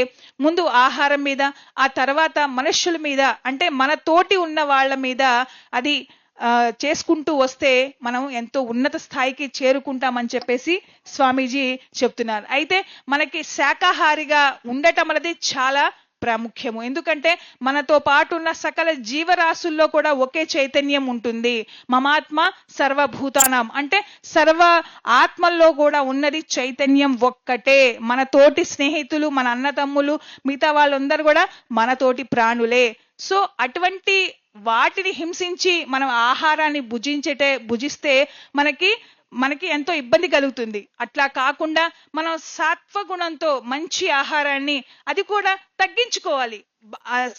ముందు ఆహారం మీద, ఆ తర్వాత మనుష్యుల మీద అంటే మన తోటి ఉన్న వాళ్ళ మీద అది చేసుకుంటూ వస్తే మనం ఎంతో ఉన్నత స్థాయికి చేరుకుంటామని చెప్పేసి స్వామీజీ చెప్తున్నారు. అయితే మనకి శాకాహారిగా ఉండటం అనేది చాలా ప్రాముఖ్యము. ఎందుకంటే మనతో పాటు ఉన్న సకల జీవరాశుల్లో కూడా ఒకే చైతన్యం ఉంటుంది. మమాత్మ సర్వభూతానాం అంటే సర్వ ఆత్మల్లో కూడా ఉన్నది చైతన్యం ఒక్కటే. మన తోటి స్నేహితులు, మన అన్నతమ్ములు, మిగతా వాళ్ళందరూ కూడా మనతోటి ప్రాణులే. సో అటువంటి వాటిని హింసించి మనం ఆహారాన్ని భుజిస్తే మనకి ఎంతో ఇబ్బంది కలుగుతుంది. అట్లా కాకుండా మనం సత్వగుణంతో మంచి ఆహారాన్ని అది కూడా తగ్గించుకోవాలి.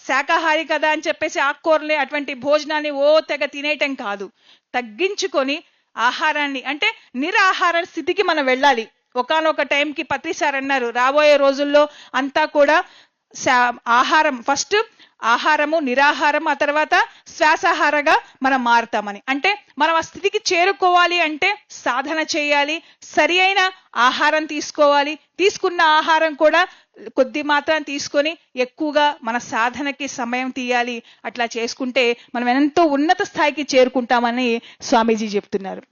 శాకాహారి కదా అని చెప్పేసి ఆకుకూరలే అటువంటి భోజనాన్ని తెగ తినేయటం కాదు. తగ్గించుకొని ఆహారాన్ని అంటే నిరాహార స్థితికి మనం వెళ్ళాలి. ఒకానొక టైంకి పత్రి సార్ అన్నారు, రాబోయే రోజుల్లో అంతా కూడా ఆహారం ఫస్ట్ ఆహారము నిరాహారం, ఆ తర్వాత శ్వాసాహారగా మనం మారుతామని. అంటే మనం ఆ స్థితికి చేరుకోవాలి అంటే సాధన చేయాలి, సరి అయిన ఆహారం తీసుకోవాలి. తీసుకున్న ఆహారం కూడా కొద్ది మాత్రం తీసుకొని ఎక్కువగా మన సాధనకి సమయం తీయాలి. అట్లా చేసుకుంటే మనం ఎంతో ఉన్నత స్థాయికి చేరుకుంటామని స్వామీజీ చెప్తున్నారు.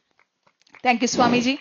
Thank you Swamiji.